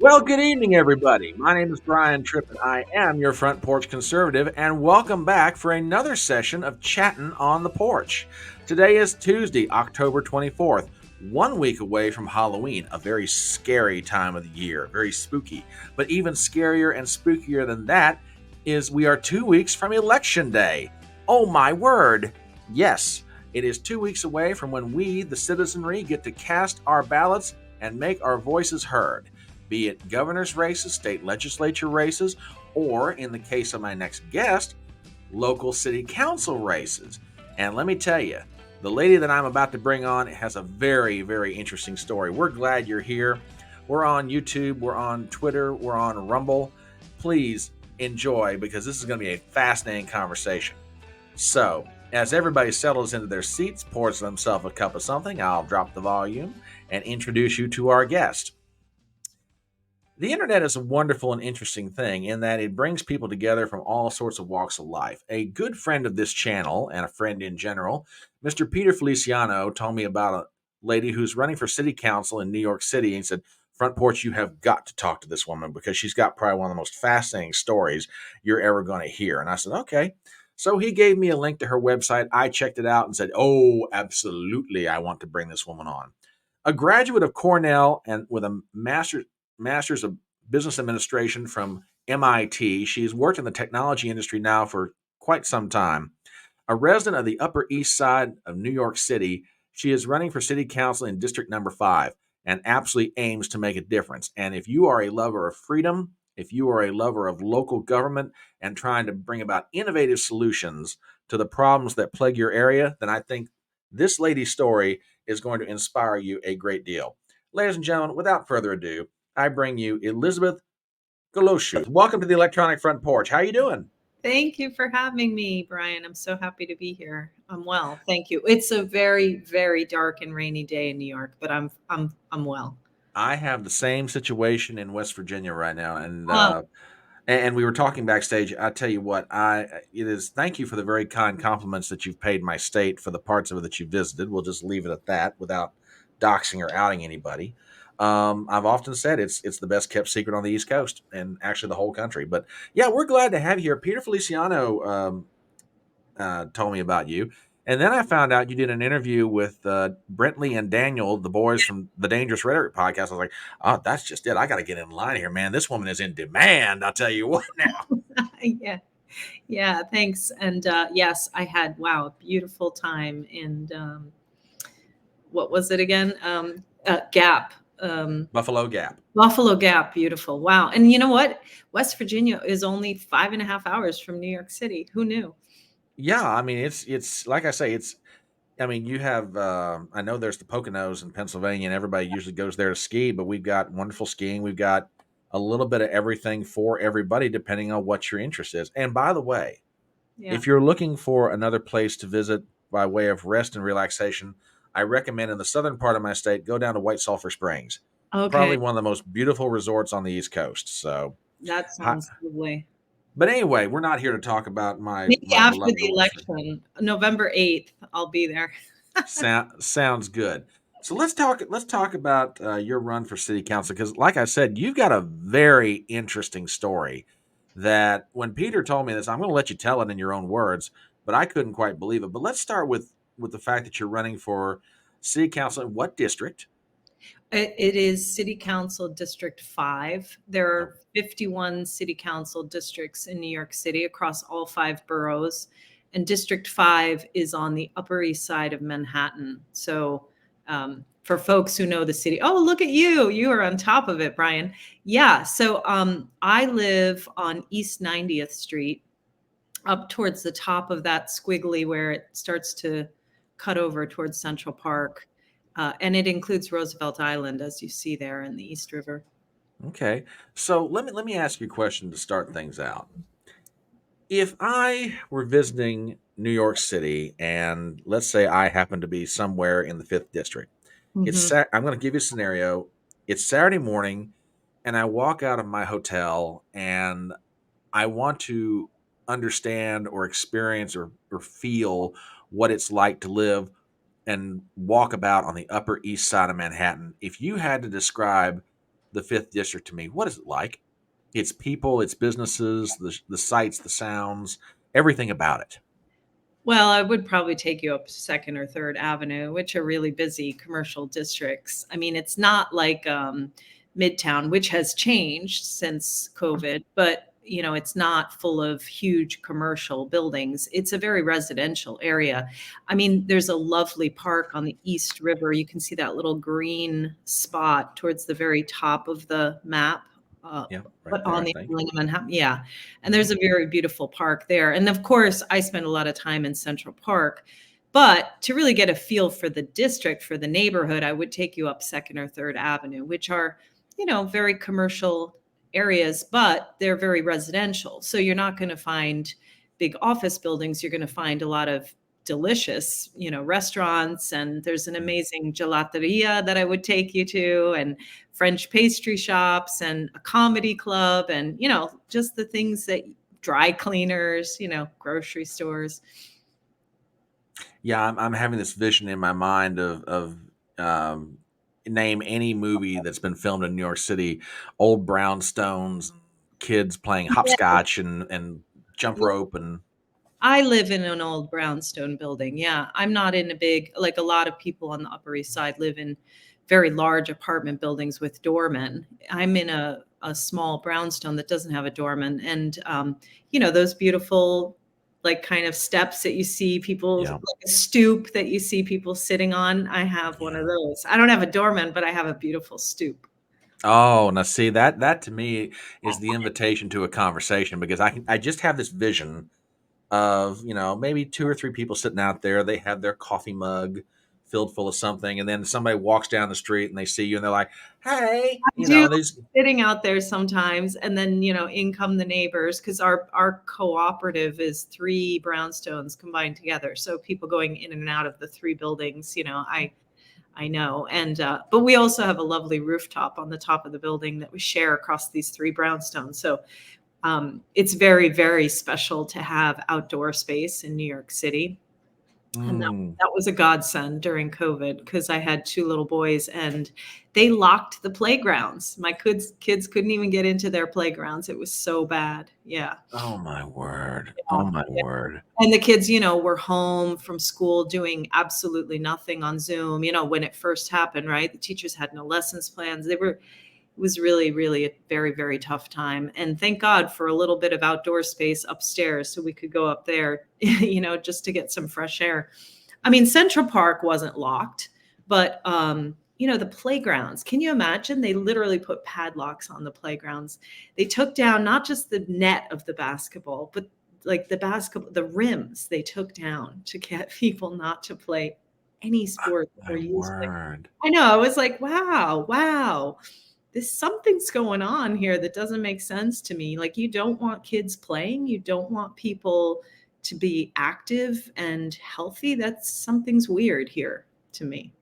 Well, good evening, everybody. My name is Brian Tripp, and I am your front porch conservative, and welcome back for another session of Chattin on the Porch. Today is Tuesday, October 24th, 1 week away from Halloween, a very scary time of the year, very spooky. But even scarier and spookier than that is we are 2 weeks from Election Day. Oh my word! Yes, it is 2 weeks away from when we, the citizenry, get to cast our ballots and make our voices heard, be it governor's races, state legislature races, or in the case of my next guest, local city council races. And let me tell you, the lady that I'm about to bring on has a very, very interesting story. We're glad you're here. We're on YouTube, we're on Twitter, we're on Rumble. Please enjoy because this is going to be a fascinating conversation. So, as everybody settles into their seats, pours themselves a cup of something, I'll drop the volume and introduce you to our guest. The internet is a wonderful and interesting thing in that it brings people together from all sorts of walks of life. A good friend of this channel and a friend in general, Mr. Peter Feliciano, told me about a lady who's running for city council in New York City. And he said, Front Porch, you have got to talk to this woman because she's got probably one of the most fascinating stories you're ever going to hear. And I said, okay. So he gave me a link to her website. I checked it out and said, oh, absolutely, I want to bring this woman on. A graduate of Cornell and with a master's of business administration from MIT. She's worked in the technology industry now for quite some time. A resident of the Upper East Side of New York City, she is running for city council in District Number 5 and absolutely aims to make a difference. And if you are a lover of freedom, if you are a lover of local government and trying to bring about innovative solutions to the problems that plague your area, then I think this lady's story is going to inspire you a great deal. Ladies and gentlemen, without further ado, I bring you Elizabeth Golluscio. Welcome to the Electronic Front Porch. How you doing? Thank you for having me, Brian. I'm so happy to be here. I'm well, thank you. It's a very, very dark and rainy day in New York, but I'm well. I have the same situation in West Virginia right now, Oh, and we were talking backstage. I tell you what, I it is. Thank you for the very kind compliments that you've paid my state for the parts of it that you visited. We'll just leave it at that without doxing or outing anybody. I've often said it's the best kept secret on the East Coast and actually the whole country. But yeah, we're glad to have you here. Peter Feliciano told me about you. And then I found out you did an interview with Brentley and Daniel, the boys from the Dangerous Rhetoric podcast. I was like, oh, that's just it. I got to get in line here, man. This woman is in demand. I'll tell you what now. yeah, yeah. Thanks. And yes, I had a beautiful time. And what was it again? Gap. Buffalo Gap. Buffalo Gap. Beautiful. Wow. And you know what? West Virginia is only 5.5 hours from New York City. Who knew? Yeah, I mean it's like I say, it's I mean you have I know there's the Poconos in Pennsylvania and everybody usually goes there to ski, but we've got wonderful skiing. We've got a little bit of everything for everybody depending on what your interest is. And by the way, Yeah. if you're looking for another place to visit by way of rest and relaxation, I recommend in the southern part of my state, go down to White Sulphur Springs. Okay. Probably one of the most beautiful resorts on the East Coast. So, That sounds lovely. but anyway, we're not here to talk about Maybe my after beloved the West Virginia. election, November 8th, I'll be there. Sounds good. So let's talk about your run for city council because, like I said, you've got a very interesting story. That when Peter told me this, I'm going to let you tell it in your own words, but I couldn't quite believe it. But let's start with the fact that you're running for city council in what district? It is City Council District 5. There No. are 51 City Council districts in New York City across all five boroughs. And District 5 is on the Upper East Side of Manhattan. So, for folks who know the city, oh, look at you. You are on top of it, Brian. Yeah. So, I live on East 90th Street, up towards the top of that squiggly where it starts to cut over towards Central Park. And it includes Roosevelt Island, as you see there in the East River. Okay. So let me ask you a question to start things out. If I were visiting New York City and let's say I happen to be somewhere in the 5th district, Hmm. I'm going to give you a scenario. It's Saturday morning and I walk out of my hotel and I want to understand or experience or feel what it's like to live and walk about on the Upper East Side of Manhattan. If you had to describe the 5th district to me. What is it like? It's people, it's businesses, the sights, the sounds, everything about it. Well, I would probably take you up Second or Third Avenue, which are really busy commercial districts. I mean, it's not like Midtown, which has changed since COVID, but it's not full of huge commercial buildings. It's a very residential area. I mean, there's a lovely park on the East River. You can see that little green spot towards the very top of the map. Uh, Yeah, right but there, on I the think. island of Manhattan, yeah. And Mhm. there's a very beautiful park there. And of course, I spend a lot of time in Central Park. But to really get a feel for the district, for the neighborhood, I would take you up Second or Third Avenue, which are, very commercial areas, but they're very residential. So you're not going to find big office buildings. You're going to find a lot of delicious, restaurants. And there's an Mm. amazing gelateria that I would take you to, and French pastry shops, and a comedy club, and, just the things that dry cleaners, grocery stores. Yeah, I'm having this vision in my mind of um, name any movie that's been filmed in New York City, old brownstones, kids playing Yeah. hopscotch and jump rope and I live in an old brownstone building. Yeah. I'm not in a big, like a lot of people on the Upper East Side live in very large apartment buildings with doormen. I'm in a small brownstone that doesn't have a doorman. And, those beautiful, like kind of steps that you see people, yeah, like a stoop that you see people sitting on. I have one of yeah. those. I don't have a doorman, but I have a beautiful stoop. Oh, now see that to me is the invitation to a conversation because I just have this vision of maybe two or three people sitting out there. They have their coffee mug filled full of something, and then somebody walks down the street and they see you and they're like, "Hey," I do they just sitting out there sometimes, and then, in come the neighbors, because our cooperative is 3 brownstones combined together. So people going in and out of the 3 buildings, I know. And but we also have a lovely rooftop on the top of the building that we share across these 3 brownstones. So it's very, very special to have outdoor space in New York City. And mm, that was a godsend during COVID, because I had 2 little boys and they locked the playgrounds. My kids couldn't even get into their playgrounds. It was so bad. Yeah. oh my word. Yeah. Oh my Yeah. word. And the kids, were home from school doing absolutely nothing on Zoom, when it first happened, right? The teachers had no lessons plans. It was really, really a very, very tough time. And thank God for a little bit of outdoor space upstairs so we could go up there, just to get some fresh air. I mean, Central Park wasn't locked, but the playgrounds. Can you imagine? They literally put padlocks on the playgrounds. They took down not just the net of the basketball, but like the rims they took down to get people not to play any sport or My use like, word. I know, I was like, wow, wow. There's something's going on here that doesn't make sense to me. Like, you don't want kids playing, you don't want people to be active and healthy. That's something's weird here to me.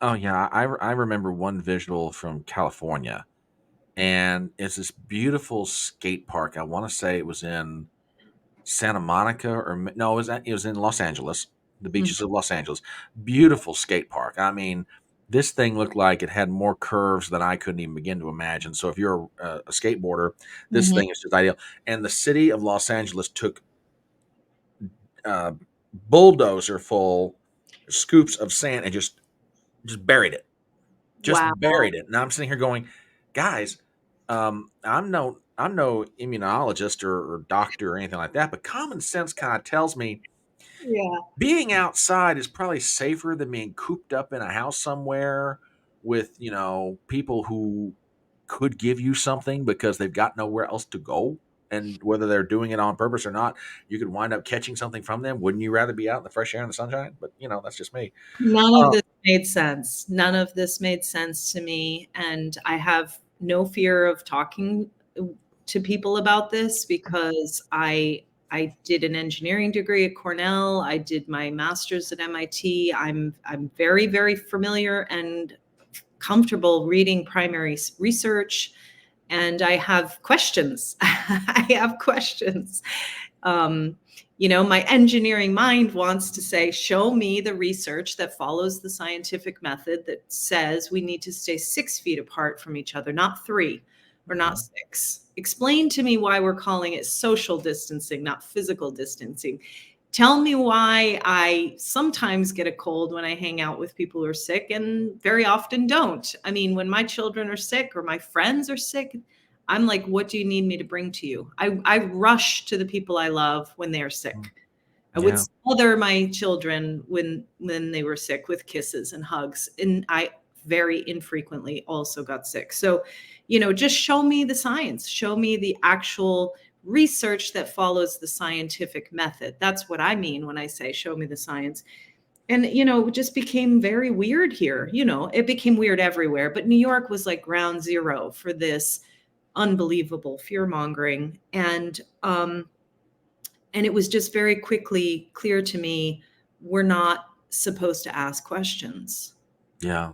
Oh yeah, I remember one visual from California, and it's this beautiful skate park. I want to say it was in Santa Monica no, it was in Los Angeles, the beaches Mhm. of Los Angeles. Beautiful skate park. I mean, this thing looked like it had more curves than I couldn't even begin to imagine. So if you're a skateboarder, this Mhm. thing is just ideal. And the city of Los Angeles took uh, bulldozer full scoops of sand and just buried it. Just Wow. buried it. Now I'm sitting here going, guys, I'm no immunologist or doctor or anything like that, but common sense kind of tells me Yeah. being outside is probably safer than being cooped up in a house somewhere with people who could give you something because they've got nowhere else to go. And whether they're doing it on purpose or not, you could wind up catching something from them. Wouldn't you rather be out in the fresh air and the sunshine? But that's just me. None of Uh, this made sense. None of this made sense to me. And I have no fear of talking to people about this, because I did an engineering degree at Cornell. I did my master's at MIT. I'm very, very familiar and comfortable reading primary research, and I have questions. I have questions. Um, My engineering mind wants to say, show me the research that follows the scientific method that says we need to stay 6 feet apart from each other, not 3 or not 6. Explain to me why we're calling it social distancing, not physical distancing. Tell me why I sometimes get a cold when I hang out with people who are sick and very often don't. I mean, when my children are sick or my friends are sick, I'm like, what do you need me to bring to you? I rush to the people I love when they are sick. I would Yeah. smother my children when they were sick with kisses and hugs. And I very infrequently also got sick. So, just show me the science, show me the actual research that follows the scientific method. That's what I mean when I say show me the science. And, it just became very weird here. It became weird everywhere, but New York was like ground zero for this unbelievable fear mongering. And it was just very quickly clear to me, we're not supposed to ask questions. Yeah.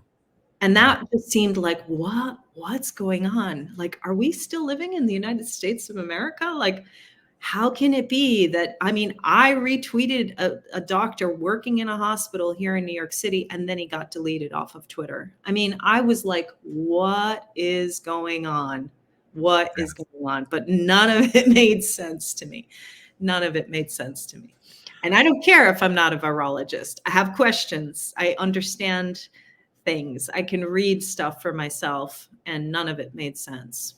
And Yeah. that just seemed like, what's going on? Like, are we still living in the United States of America? Like, how can it be that, I mean, I retweeted a doctor working in a hospital here in New York City, and then he got deleted off of Twitter. I mean, I was like, what is going on? What is going on? But none of it made sense to me. None of it made sense to me. And I don't care if I'm not a virologist. I have questions. I understand things. I can read stuff for myself, and none of it made sense.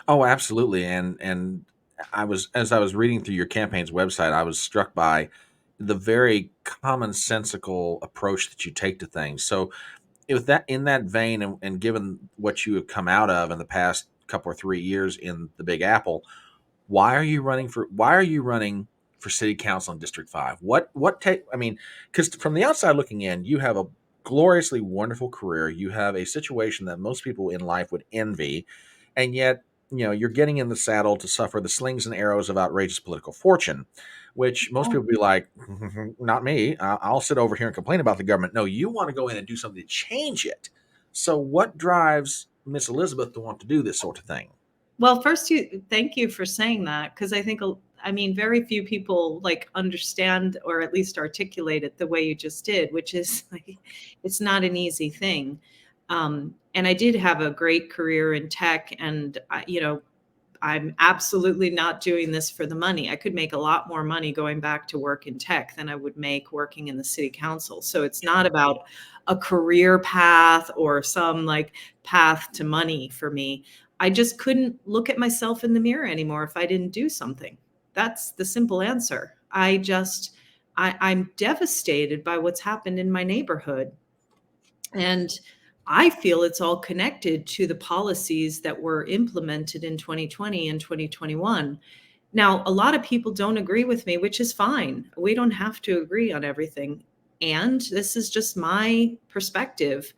Oh, absolutely. And as I was reading through your campaign's website, I was struck by the very commonsensical approach that you take to things. So, with that in that vein, and given what you have come out of in the past couple or 3 years in the Big Apple, why are you running for city council in District 5? What take I mean, cuz from the outside looking in, you have a gloriously wonderful career. You have a situation that most people in life would envy, and yet, you're getting in the saddle to suffer the slings and arrows of outrageous political fortune, which most people would be like, not me. I'll sit over here and complain about the government. No, you want to go in and do something to change it. So what drives Miss Elizabeth to want to do this sort of thing? Well, first, thank you for saying that, because I think, I mean, very few people like understand or at least articulate it the way you just did, which is like, it's not an easy thing. And I did have a great career in tech, and I'm absolutely not doing this for the money. I could make a lot more money going back to work in tech than I would make working in the city council. So it's not about a career path or some like path to money for me. I just couldn't look at myself in the mirror anymore if I didn't do something. That's the simple answer. I'm devastated by what's happened in my neighborhood. And I feel it's all connected to the policies that were implemented in 2020 and 2021. Now, a lot of people don't agree with me, which is fine. We don't have to agree on everything. And this is just my perspective.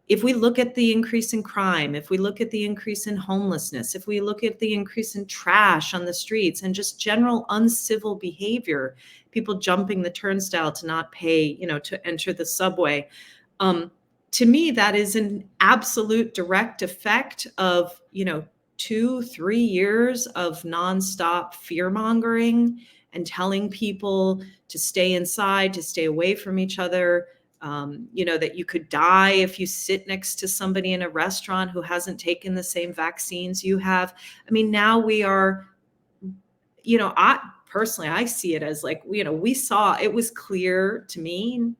If we look at the increase in crime, if we look at the increase in homelessness, if we look at the increase in trash on the streets and just general uncivil behavior, people jumping the turnstile to not pay, to enter the subway, um, to me, that is an absolute direct effect of, 2, 3 years of nonstop fear mongering and telling people to stay inside, to stay away from each other. That you could die if you sit next to somebody in a restaurant who hasn't taken the same vaccines you have. I mean, now we are, I personally, I see it as like, we saw, it was clear to me,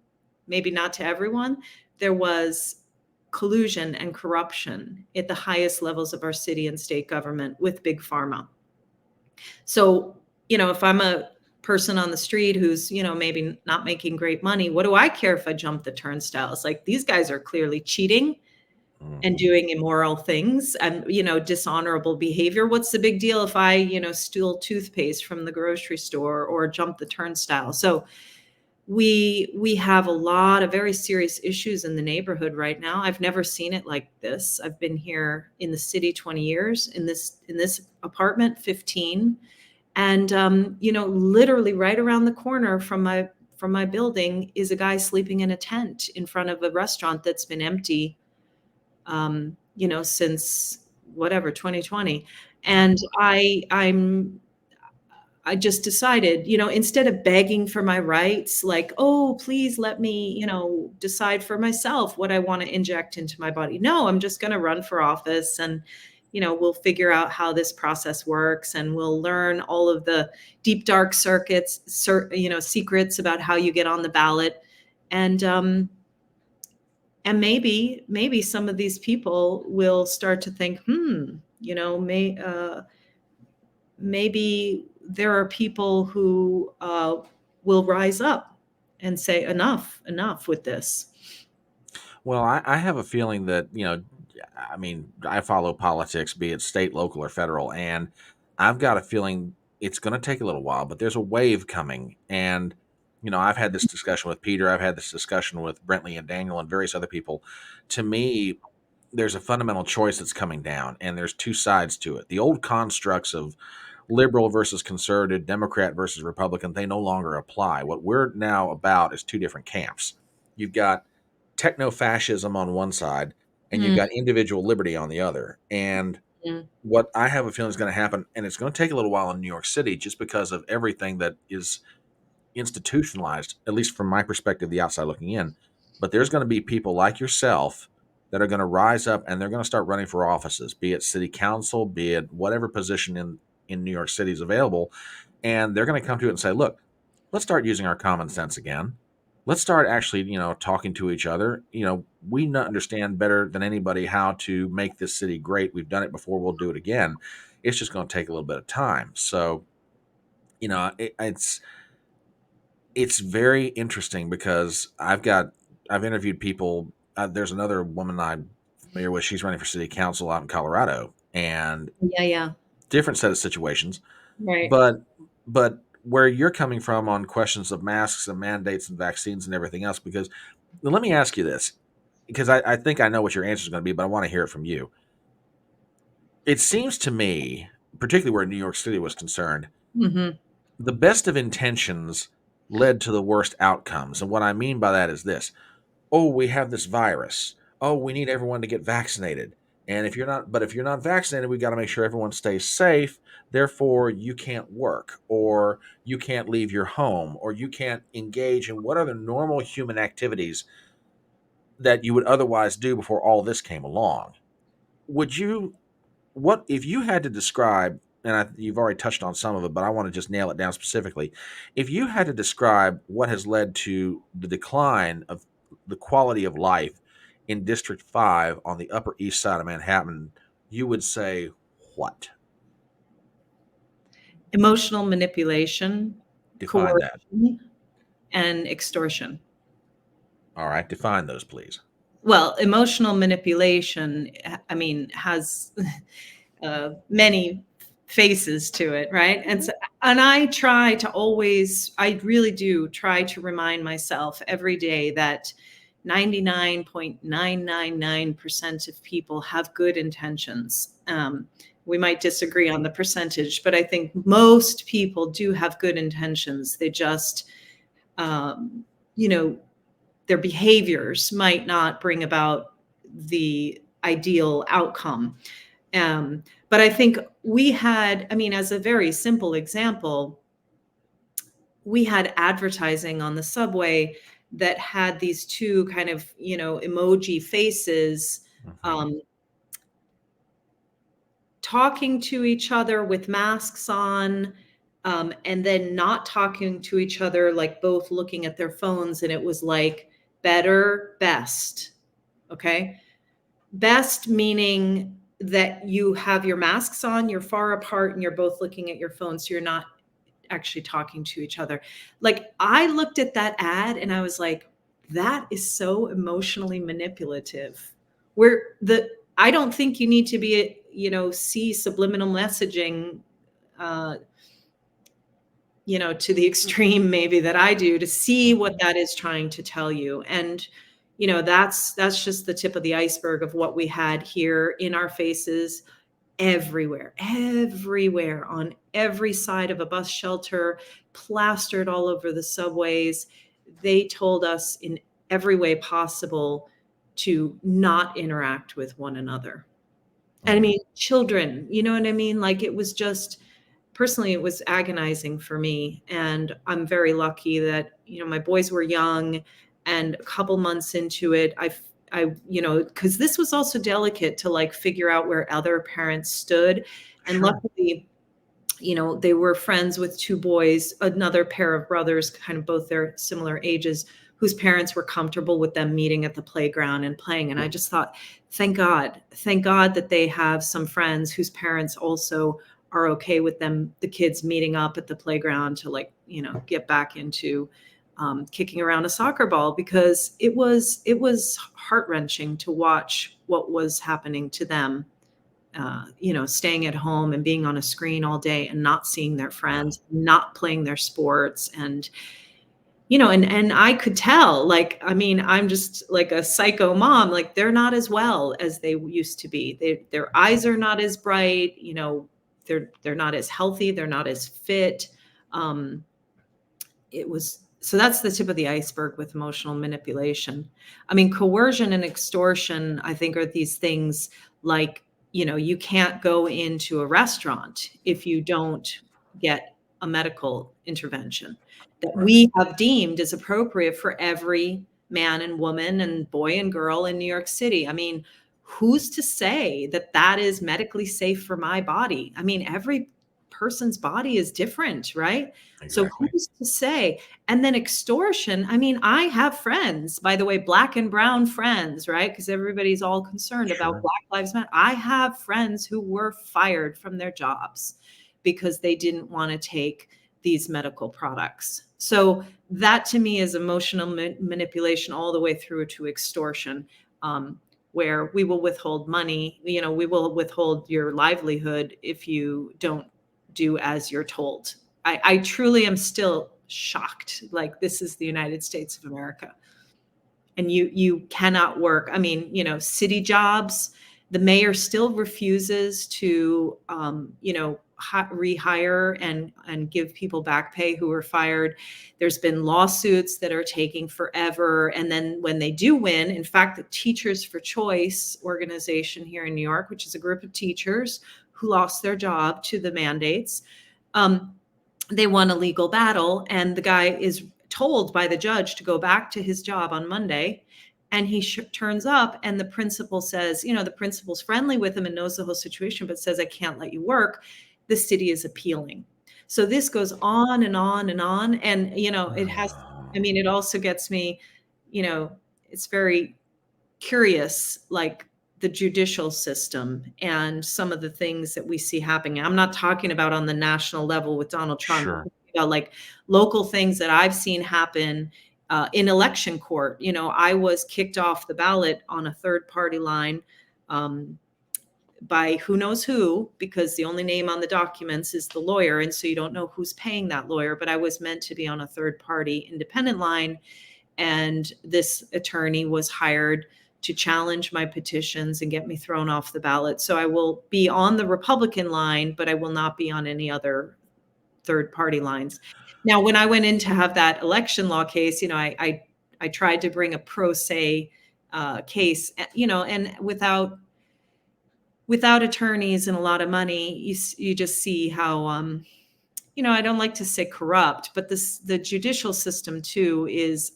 maybe not to everyone, there was collusion and corruption at the highest levels of our city and state government with big pharma. So, if I'm a person on the street who's, maybe not making great money, what do I care if I jump the turnstiles? Like, these guys are clearly cheating and doing immoral things and, dishonorable behavior. What's the big deal if I, steal toothpaste from the grocery store or jump the turnstile? So we have a lot of very serious issues in the neighborhood right now. I've never seen it like this. I've been here in the city 20 years, in this apartment 15. And literally right around the corner from my building is a guy sleeping in a tent in front of a restaurant that's been empty since whatever 2020. And I'm I just decided, instead of begging for my rights, like, oh, please let me, decide for myself what I want to inject into my body. No, I'm just going to run for office, and, we'll figure out how this process works, and we'll learn all of the deep, dark secrets about how you get on the ballot. And maybe some of these people will start to think, maybe there are people who will rise up and say enough with this. Well, I have a feeling that, I mean, I follow politics, be it state, local, or federal, and I've got a feeling it's going to take a little while, but there's a wave coming. And, I've had this discussion with Peter, I've had this discussion with Brentley and Daniel and various other people. To me, there's a fundamental choice that's coming down, and there's two sides to it. The old constructs of liberal versus conservative, Democrat versus Republican, they no longer apply. What we're now about is two different camps. You've got techno fascism on one side, and you've Mm, got individual liberty on the other. And mm, what I have a feeling is going to happen, and it's going to take a little while in New York City just because of everything that is institutionalized, at least from my perspective, the outside looking in. But there's going to be people like yourself that are going to rise up and they're going to start running for offices, be it city council, be it whatever position in New York City is available. And they're going to come to it and say, look, let's start using our common sense again. Let's start actually, talking to each other. We understand better than anybody how to make this city great. We've done it before. We'll do it again. It's just going to take a little bit of time. So, it's very interesting because I've interviewed people. There's another woman I'm familiar with. She's running for city council out in Colorado, and yeah, yeah, different set of situations. right. But where you're coming from on questions of masks and mandates and vaccines and everything else, because let me ask you this, because I think I know what your answer is going to be, but I want to hear it from you. It seems to me, particularly where New York City was concerned, Hmm. the best of intentions led to the worst outcomes. And what I mean by that is this: oh, we have this virus. Oh, we need everyone to get vaccinated. And if you're not vaccinated, we got to make sure everyone stays safe. Therefore, you can't work, or you can't leave your home, or you can't engage in what other normal human activities that you would otherwise do before all this came along. Would you what if you had to describe, and you've already touched on some of it, but I want to just nail it down specifically. If you had to describe what has led to the decline of the quality of life in District 5 on the Upper East Side of Manhattan, you would say what? Emotional manipulation, Define that. coercion, and extortion. All right, define those, please. Well, emotional manipulation, I mean, has many faces to it, right? And I really do try to remind myself every day that 99.999% of people have good intentions. We might disagree on the percentage, but I think most people do have good intentions. They just, um, you know, their behaviors might not bring about the ideal outcome. But I think I mean, as a very simple example, we had advertising on the subway that had these two kind of, emoji faces, Mhm. um, talking to each other with masks on, and then not talking to each other, like both looking at their phones. And it was like better, best. Okay. Best meaning that you have your masks on, you're far apart, and you're both looking at your phone, so you're not actually talking to each other. Like, I looked at that ad and I was like, that is so emotionally manipulative. Where the I don't think you need to be, see subliminal messaging, uh, to the extreme maybe that I do, to see what Mhm. that is trying to tell you. And, that's just the tip of the iceberg of what we had here in our faces, everywhere, on every side of a bus shelter, plastered all over the subways. They told us in every way possible to not interact with one another. And I Mhm. mean, children, you know what I mean? Like, it was just, personally, it was agonizing for me. And I'm very lucky that, my boys were young, and a couple months into it, because this was also delicate to like figure out where other parents stood. And Sure. luckily, they were friends with two boys, another pair of brothers, kind of both their similar ages, whose parents were comfortable with them meeting at the playground and playing. And I just thought, thank God that they have some friends whose parents also are okay with them, the kids meeting up at the playground to like, get back into kicking around a soccer ball, because it was heart-wrenching to watch what was happening to them, staying at home and being on a screen all day and not seeing their friends, not playing their sports. And, and I could tell, like, I mean, I'm just like a psycho mom, like they're not as well as they used to be. Their eyes are not as bright, they're not as healthy, they're not as fit. Um, so that's the tip of the iceberg with emotional manipulation. I mean, coercion and extortion, I think, are these things like, you can't go into a restaurant if you don't get a medical intervention that Right. we have deemed as appropriate for every man and woman and boy and girl in New York City. I mean, who's to say that that is medically safe for my body? I mean, every person's body is different, right? So Exactly. who's to say? And then extortion. I mean, I have friends, by the way, black and brown friends, right? Because everybody's all concerned about Sure. Black Lives Matter. I have friends who were fired from their jobs because they didn't want to take these medical products. So that to me is emotional manipulation all the way through to extortion, where we will withhold money. We will withhold your livelihood if you don't do as you're told. I truly am still shocked. Like, this is the United States of America, and you cannot work. I mean, city jobs. The mayor still refuses to, rehire and give people back pay who were fired. There's been lawsuits that are taking forever, and then when they do win, in fact, the Teachers for Choice organization here in New York, which is a group of teachers who lost their job to the mandates, they won a legal battle, and the guy is told by the judge to go back to his job on Monday. And he turns up, and the principal says, the principal's friendly with him and knows the whole situation, but says, I can't let you work. The city is appealing. So this goes on and on and on. And, it has, I mean, it also gets me, it's very curious, like the judicial system and some of the things that we see happening. I'm not talking about on the national level with Donald Trump, I'm Sure. talking about like local things that I've seen happen in election court. I was kicked off the ballot on a third party line, by who knows who, because the only name on the documents is the lawyer. And so you don't know who's paying that lawyer. But I was meant to be on a third party independent line. And this attorney was hired to challenge my petitions and get me thrown off the ballot. So I will be on the Republican line, but I will not be on any other third party lines. Now, when I went in to have that election law case, I tried to bring a pro se case, and without attorneys and a lot of money, you just see how, I don't like to say corrupt, but the judicial system too is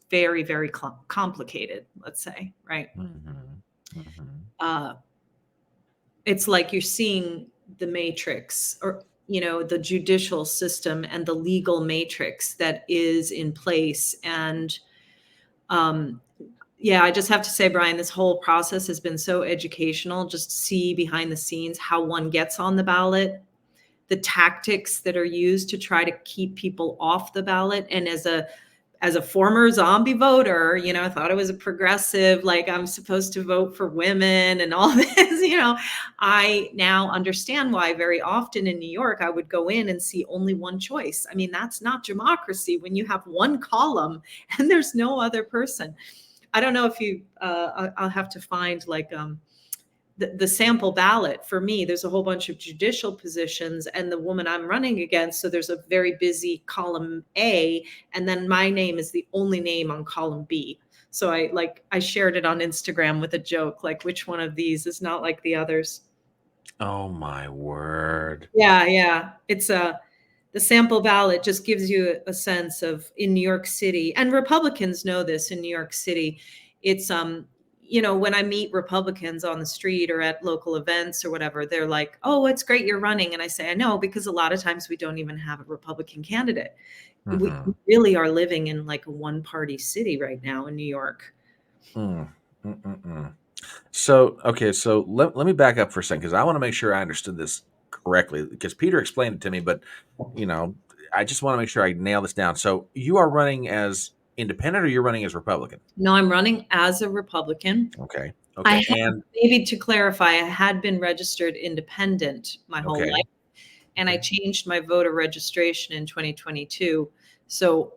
very, very complicated, let's say, right? Mhm. Mhm. Uh, it's like you're seeing the matrix, or, the judicial system and the legal matrix that is in place. And um, yeah, I just have to say, Brian, this whole process has been so educational. Just see behind the scenes how one gets on the ballot, the tactics that are used to try to keep people off the ballot. And as a former zombie voter, I thought I was a progressive, like I'm supposed to vote for women and all this, I now understand why very often in New York, I would go in and see only one choice. I mean, that's not democracy when you have one column and there's no other person. I don't know if I'll have to find like, the sample ballot for me. There's a whole bunch of judicial positions and the woman I'm running against. So there's a very busy column A, and then my name is the only name on column B. So I shared it on Instagram with a joke, like which one of these is not like the others. Oh my word. Yeah. It's the sample ballot just gives you a sense of in New York City, and Republicans know this in New York City. It's when I meet Republicans on the street or at local events or whatever, they're like, "Oh, it's great you're running." And I say, "I know, because a lot of times we don't even have a Republican candidate." We Mm-hmm. really are living in like a one-party city right now in New York. Mm. Mm-mm-mm. So, okay, so let me back up for a second because I want to make sure I understood this correctly because Peter explained it to me, but you know, I just want to make sure I nail this down. So, you are running as independent or you're running as Republican? No, I'm running as a Republican. Okay. I Okay. had, And maybe to clarify, I had been registered independent my whole okay. life, and I Okay. changed my voter registration in 2022. So,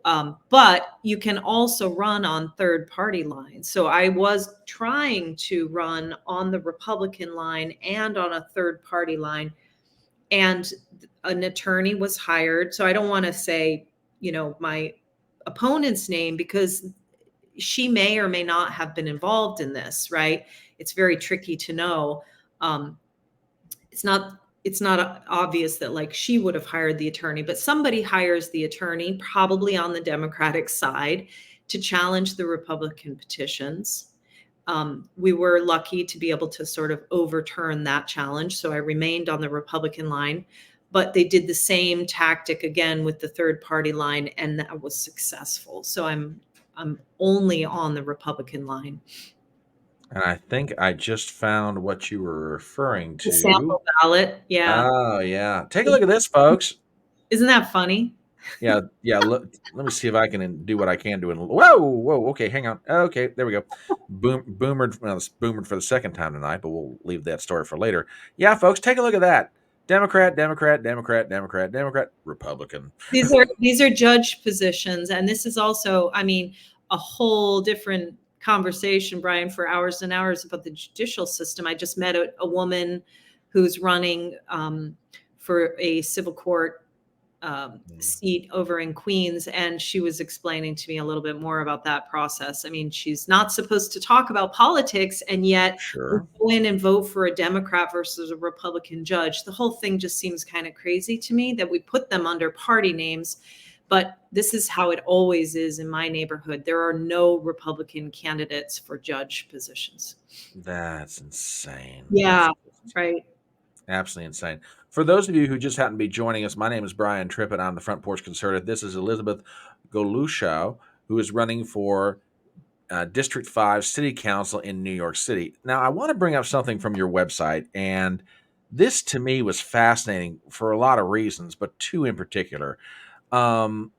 but you can also run on third party lines. So I was trying to run on the Republican line and on a third party line, and an attorney was hired. So I don't want to say, my opponent's name, because she may or may not have been involved in this, right? It's very tricky to know. Um, it's not obvious that like she would have hired the attorney, but somebody hires the attorney, probably on the Democratic side, to challenge the Republican petitions. We were lucky to be able to sort of overturn that challenge, so I remained on the Republican line. But they did the same tactic again with the third party line, and that was successful. So I'm only on the Republican line. And I think I just found what you were referring The to. sample ballot, yeah. Oh, yeah. Take a look at this, folks. Isn't that funny? Yeah, yeah. Look, let me see if I can do what I can do. And whoa. Okay, hang on. Okay, there we go. Boomered. Well, it's boomered for the second time tonight, but we'll leave that story for later. Yeah, folks, take a look at that. Democrat, Democrat, Democrat, Democrat, Democrat, Republican. These are judge positions, and this is also, I mean, a whole different conversation, Brian, for hours and hours about the judicial system. I just met a woman who's running for a civil court seat over in Queens, and she was explaining to me a little bit more about that process. I mean, she's not supposed to talk about politics, and yet we Sure. go in and vote for a Democrat versus a Republican judge. The whole thing just seems kind of crazy to me that we put them under party names. But this is how it always is in my neighborhood. There are no Republican candidates for judge positions. That's insane. That's Yeah, right. absolutely insane. For those of you who just happen to be joining us, my name is Brian Trippett. I'm the Front Porch Conservative. This is Elizabeth Golluscio, who is running for District 5 City Council in New York City. Now, I want to bring up something from your website, and this to me was fascinating for a lot of reasons, but two in particular. Um,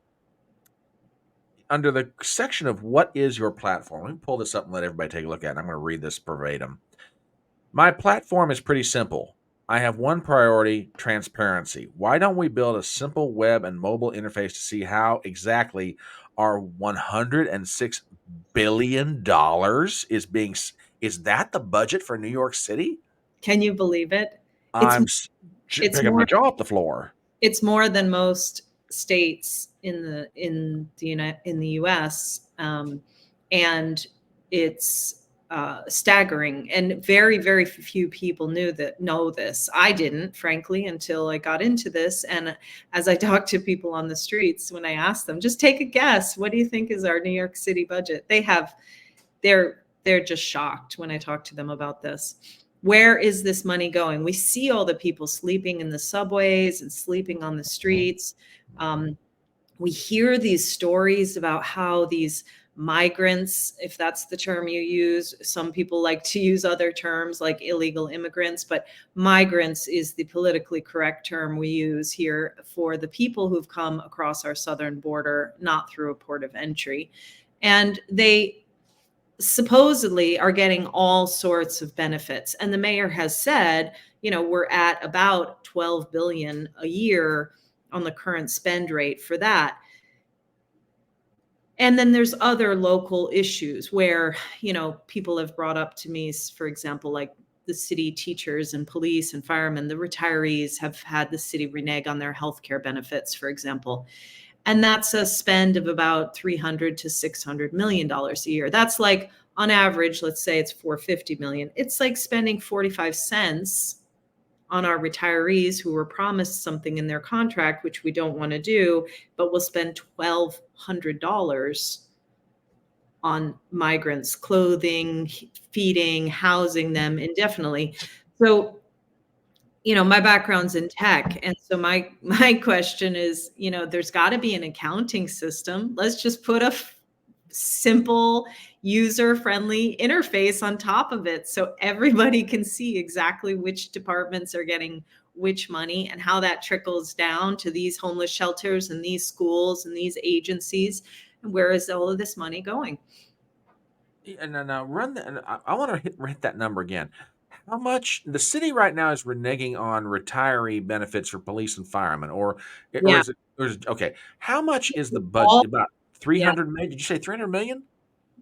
Under the section of what is your platform, let me pull this up and let everybody take a look at it. I'm going to read this verbatim. My platform is pretty simple. I have one priority: transparency. Why don't we build a simple web and mobile interface to see how exactly our $106 billion is being is that the budget for New York City? Can you believe it? It's I'm it's picking my more jaw off the floor. it's more than most states in the U.S. And it's staggering, and very very few people know this. I didn't, frankly, until I got into this. And as I talk to people on the streets, when I ask them, just take a guess, what do you think is our New York City budget? They're just shocked when I talk to them about this. Where is this money going? We see all the people sleeping in the subways and sleeping on the streets. We hear these stories about how these migrants, if that's the term you use, some people like to use other terms like illegal immigrants, but migrants is the politically correct term we use here for the people who've come across our southern border, not through a port of entry. And they supposedly are getting all sorts of benefits. And the mayor has said, we're at about 12 billion a year on the current spend rate for that. And then there's other local issues where, people have brought up to me, for example, like the city teachers and police and firemen, the retirees have had the city renege on their healthcare benefits, for example. And that's a spend of about $300 to $600 million a year. That's like, on average, let's say it's 450 million. It's like spending 45 cents on our retirees who were promised something in their contract, which we don't want to do, but we'll spend $1,200 on migrants, clothing, feeding, housing them indefinitely. So, my background's in tech. And so my question is, there's got to be an accounting system. Let's just put a simple user-friendly interface on top of it so everybody can see exactly which departments are getting which money and how that trickles down to these homeless shelters and these schools and these agencies. And where is all of this money going? And now run that. And I want to hit that number again. How much the city right now is reneging on retiree benefits for police and firemen, or Yeah. is it okay? How much is the All, budget? About yeah. 300 million? Did you say 300 million?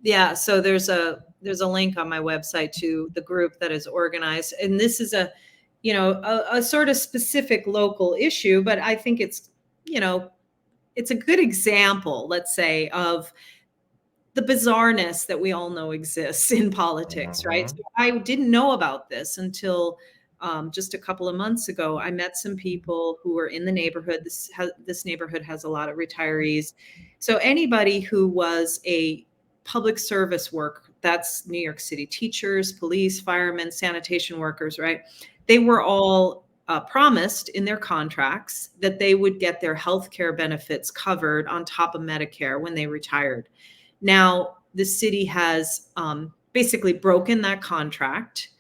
Yeah, so there's a link on my website to the group that is organized, and this is a sort of specific local issue, but I think you know it's a good example, let's say, of the bizarreness that we all know exists in politics, right? Mhm. So I didn't know about this until just a couple of months ago. I met some people who were in the neighborhood. This neighborhood has a lot of retirees. So anybody who was a public service work, that's New York City teachers, police, firemen, sanitation workers, right? They were all promised in their contracts that they would get their health care benefits covered on top of Medicare when they retired. Now, the city has basically broken that contract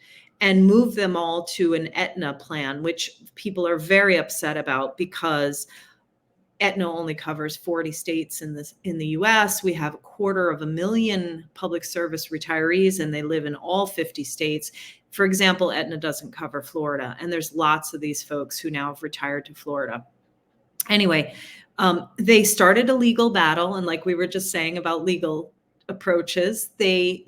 and moved them all to an Aetna plan, which people are very upset about because Aetna only covers 40 states in the US. We have 250,000 public service retirees, and they live in all 50 states. For example, Aetna doesn't cover Florida, and there's lots of these folks who now have retired to Florida. Anyway, they started a legal battle, and like we were just saying about legal approaches, they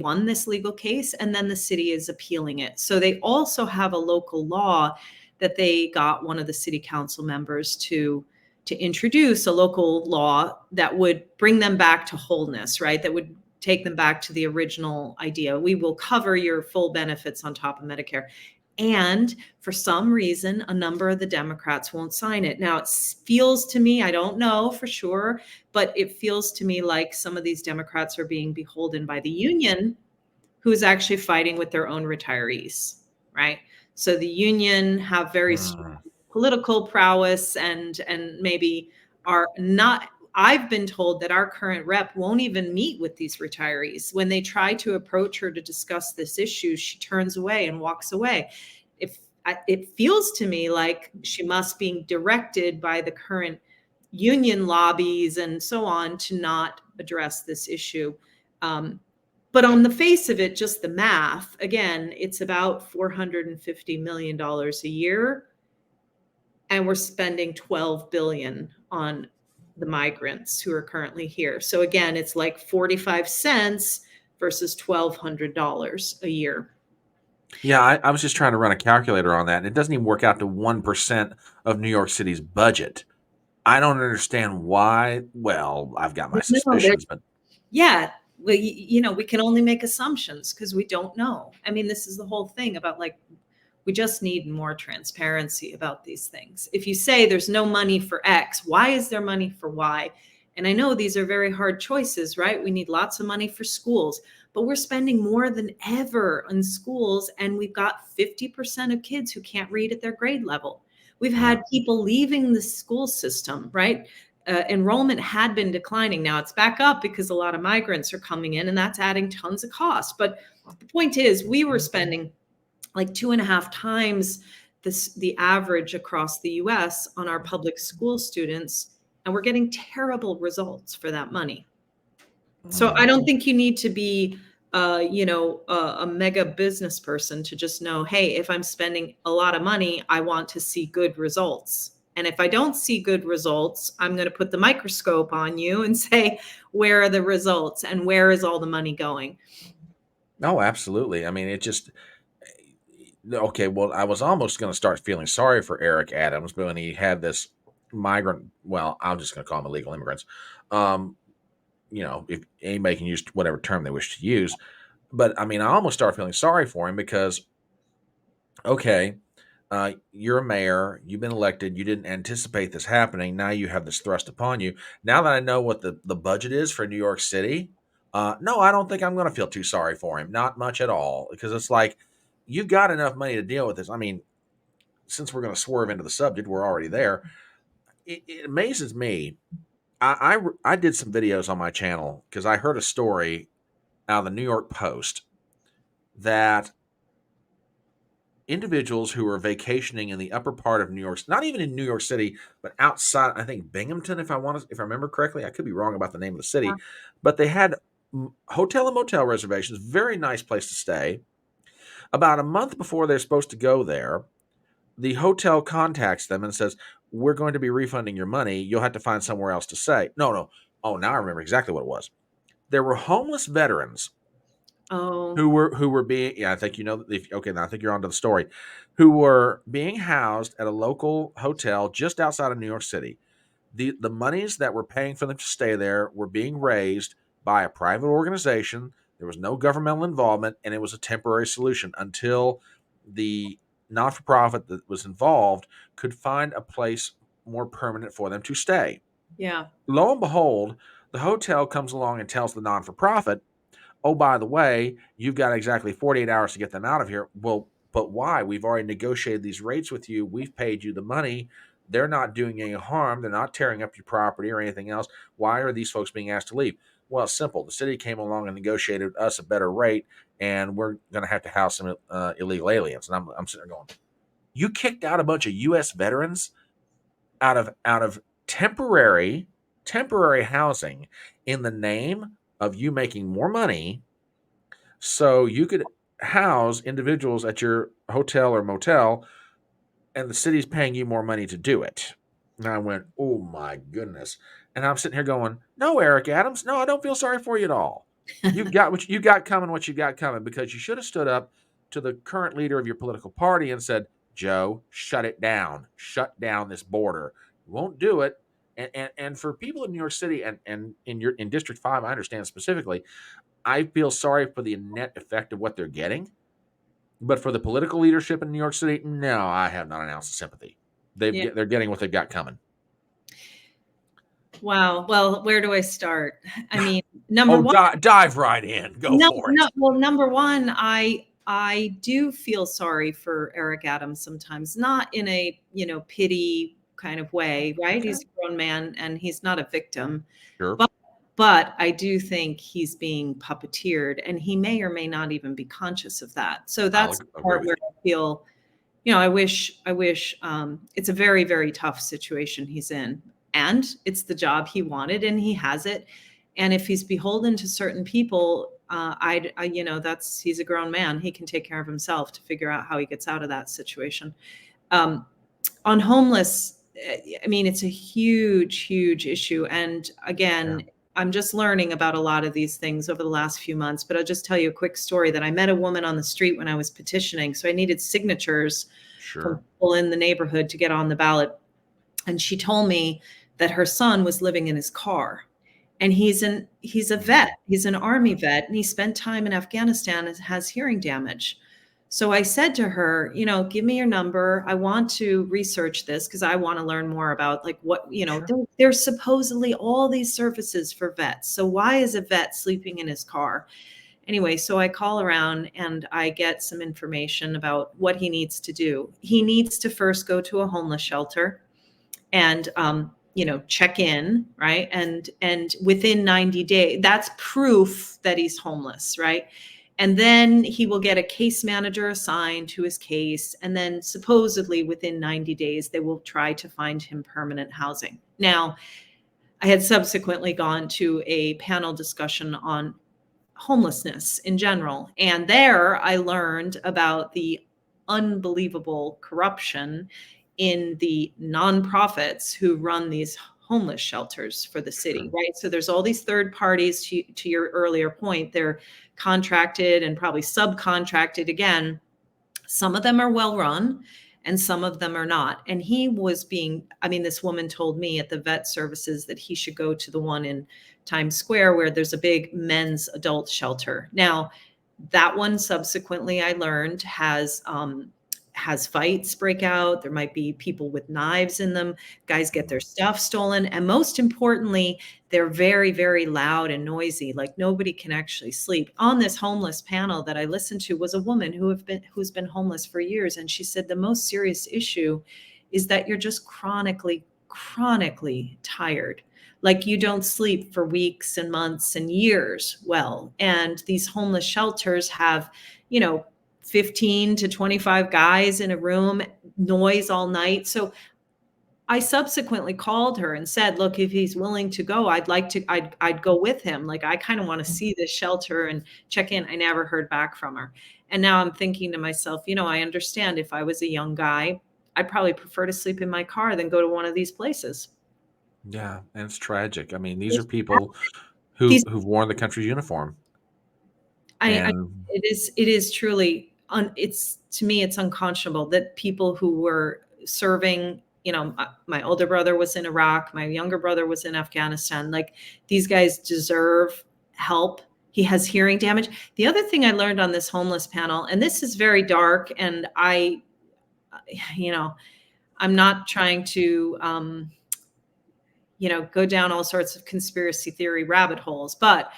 won this legal case, and then the city is appealing it. So they also have a local law that they got one of the city council members to introduce, a local law that would bring them back to wholeness, right? That would take them back to the original idea. We will cover your full benefits on top of Medicare. And for some reason, a number of the Democrats won't sign it. Now, it feels to me, I don't know for sure, but it feels to me like some of these Democrats are being beholden by the union, who's actually fighting with their own retirees, right? So the union have very strong Mm. political prowess and maybe are not. I've been told that our current rep won't even meet with these retirees. When they try to approach her to discuss this issue, she turns away and walks away. If it feels to me like she must be directed by the current union lobbies and so on to not address this issue. But on the face of it, just the math, again, it's about $450 million a year, and we're spending 12 billion on the migrants who are currently here. So again, it's like 45 cents versus $1,200 a year. Yeah, I was just trying to run a calculator on that, and it doesn't even work out to 1% of New York City's budget. I don't understand why. Well, I've got my No, suspicions, but yeah, we can only make assumptions because we don't know. I mean, this is the whole thing about like, we just need more transparency about these things. If you say there's no money for X, why is there money for Y? And I know these are very hard choices, right? We need lots of money for schools, but we're spending more than ever on schools, and we've got 50% of kids who can't read at their grade level. We've yeah. had people leaving the school system, right? Enrollment had been declining. Now it's back up because a lot of migrants are coming in, and that's adding tons of cost. But the point is, we were spending like 2.5 times the average across the US on our public school students, and we're getting terrible results for that money. So I Mm. don't think you need to be a mega business person to just know, hey, if I'm spending a lot of money, I want to see good results. And if I don't see good results, I'm going to put the microscope on you and say, where are the results and where is all the money going? Oh, absolutely. I mean, it just okay. Well, I was almost going to start feeling sorry for Eric Adams, but when he had this migrant, well, I'm just going to call them illegal immigrants. Um, if anybody can use whatever term they wish to use, but I mean, I almost start feeling sorry for him because, okay, you're a mayor, you've been elected, you didn't anticipate this happening. Now you have this thrust upon you. Now that I know what the budget is for New York City, no, I don't think I'm going to feel too sorry for him. Not much at all, because it's like you've got enough money to deal with this. I mean, since we're going to swerve into the subject, we're already there. It amazes me. I did some videos on my channel because I heard a story out of the New York Post that individuals who were vacationing in the upper part of New York, not even in New York City, but outside, I think Binghamton, if I remember correctly. I could be wrong about the name of the city, but they had hotel and motel reservations, very nice place to stay. About a month before they're supposed to go there, the hotel contacts them and says, "We're going to be refunding your money. You'll have to find somewhere else to stay." No, no. Oh, now I remember exactly what it was. There were homeless veterans Oh, who were being, yeah, I think you know, okay, now I think you're onto the story, who were being housed at a local hotel just outside of New York City. The monies that were paying for them to stay there were being raised by a private organization. There was no governmental involvement, and it was a temporary solution until the not-for-profit that was involved could find a place more permanent for them to stay. yeah. Lo and behold, the hotel comes along and tells the non-for-profit, "Oh, by the way, you've got exactly 48 hours to get them out of here." Well, but why? We've already negotiated these rates with you. We've paid you the money. They're not doing any harm. They're not tearing up your property or anything else. Why are these folks being asked to leave? Well, it's simple. The city came along and negotiated with us a better rate, and we're going to have to house some illegal aliens. And I'm sitting there going, you kicked out a bunch of U.S. veterans out of temporary housing in the name of you making more money so you could house individuals at your hotel or motel, and the city's paying you more money to do it. And I went, oh my goodness. And I'm sitting here going, no, Eric Adams, no, I don't feel sorry for you at all. You got what you got coming, because you should have stood up to the current leader of your political party and said, Joe, shut it down. Shut down this border. You won't do it. And for people in New York City and in District 5, I understand specifically, I feel sorry for the net effect of what they're getting. But for the political leadership in New York City, no, I have not an ounce of sympathy. Yeah. They're getting what they've got coming. Wow. Well, where do I start? I mean, number Oh, one, dive right in. Go no, for no. it. Well, number one, I do feel sorry for Eric Adams sometimes, not in a pity kind of way, right? Okay. He's a grown man and he's not a victim, Sure. but I do think he's being puppeteered, and he may or may not even be conscious of that. So I'll that's the agree part with where you. I feel, I wish it's a very, very tough situation he's in, and it's the job he wanted, and he has it. And if he's beholden to certain people, he's a grown man. He can take care of himself to figure out how he gets out of that situation. Um, on homeless, I mean, it's a huge, huge issue. And again, Yeah. I'm just learning about a lot of these things over the last few months, but I'll just tell you a quick story that I met a woman on the street when I was petitioning. So I needed signatures from Sure. people in the neighborhood to get on the ballot. And she told me that her son was living in his car. And he's a vet. He's an army vet, and he spent time in Afghanistan and has hearing damage. So I said to her, give me your number. I want to research this because I want to learn more about like what, Sure. there's supposedly all these services for vets. So why is a vet sleeping in his car? Anyway, so I call around and I get some information about what he needs to do. He needs to first go to a homeless shelter and check in, right? And within 90 days, that's proof that he's homeless, right? And then he will get a case manager assigned to his case, and then supposedly within 90 days they will try to find him permanent housing. Now, I had subsequently gone to a panel discussion on homelessness in general, and there I learned about the unbelievable corruption in the nonprofits who run these homeless shelters for the city, Sure. right? So there's all these third parties, to your earlier point, they're contracted and probably subcontracted again. Some of them are well run and some of them are not. And this woman told me at the vet services that he should go to the one in Times Square where there's a big men's adult shelter. Now, that one subsequently I learned has has fights break out. There might be people with knives in them. Guys get their stuff stolen. And most importantly, they're very, very loud and noisy. Like nobody can actually sleep. On this homeless panel that I listened to was a woman who's been homeless for years. And she said the most serious issue is that you're just chronically tired. Like you don't sleep for weeks and months and years well. And these homeless shelters have, you know, 15 to 25 guys in a room, noise all night. So I subsequently called her and said, look, if he's willing to go, I'd go with him. Like, I kind of want to see this shelter and check in. I never heard back from her. And now I'm thinking to myself, you know, I understand if I was a young guy, I'd probably prefer to sleep in my car than go to one of these places. Yeah, and it's tragic. I mean, these are These, people who've worn the country's uniform, I and it is truly it's to me it's unconscionable that people who were serving, you know, my older brother was in Iraq, my younger brother was in Afghanistan. Like these guys deserve help. He has hearing damage. The other thing I learned on this homeless panel, and this is very dark, and you know, I'm not trying to you know, go down all sorts of conspiracy theory rabbit holes, but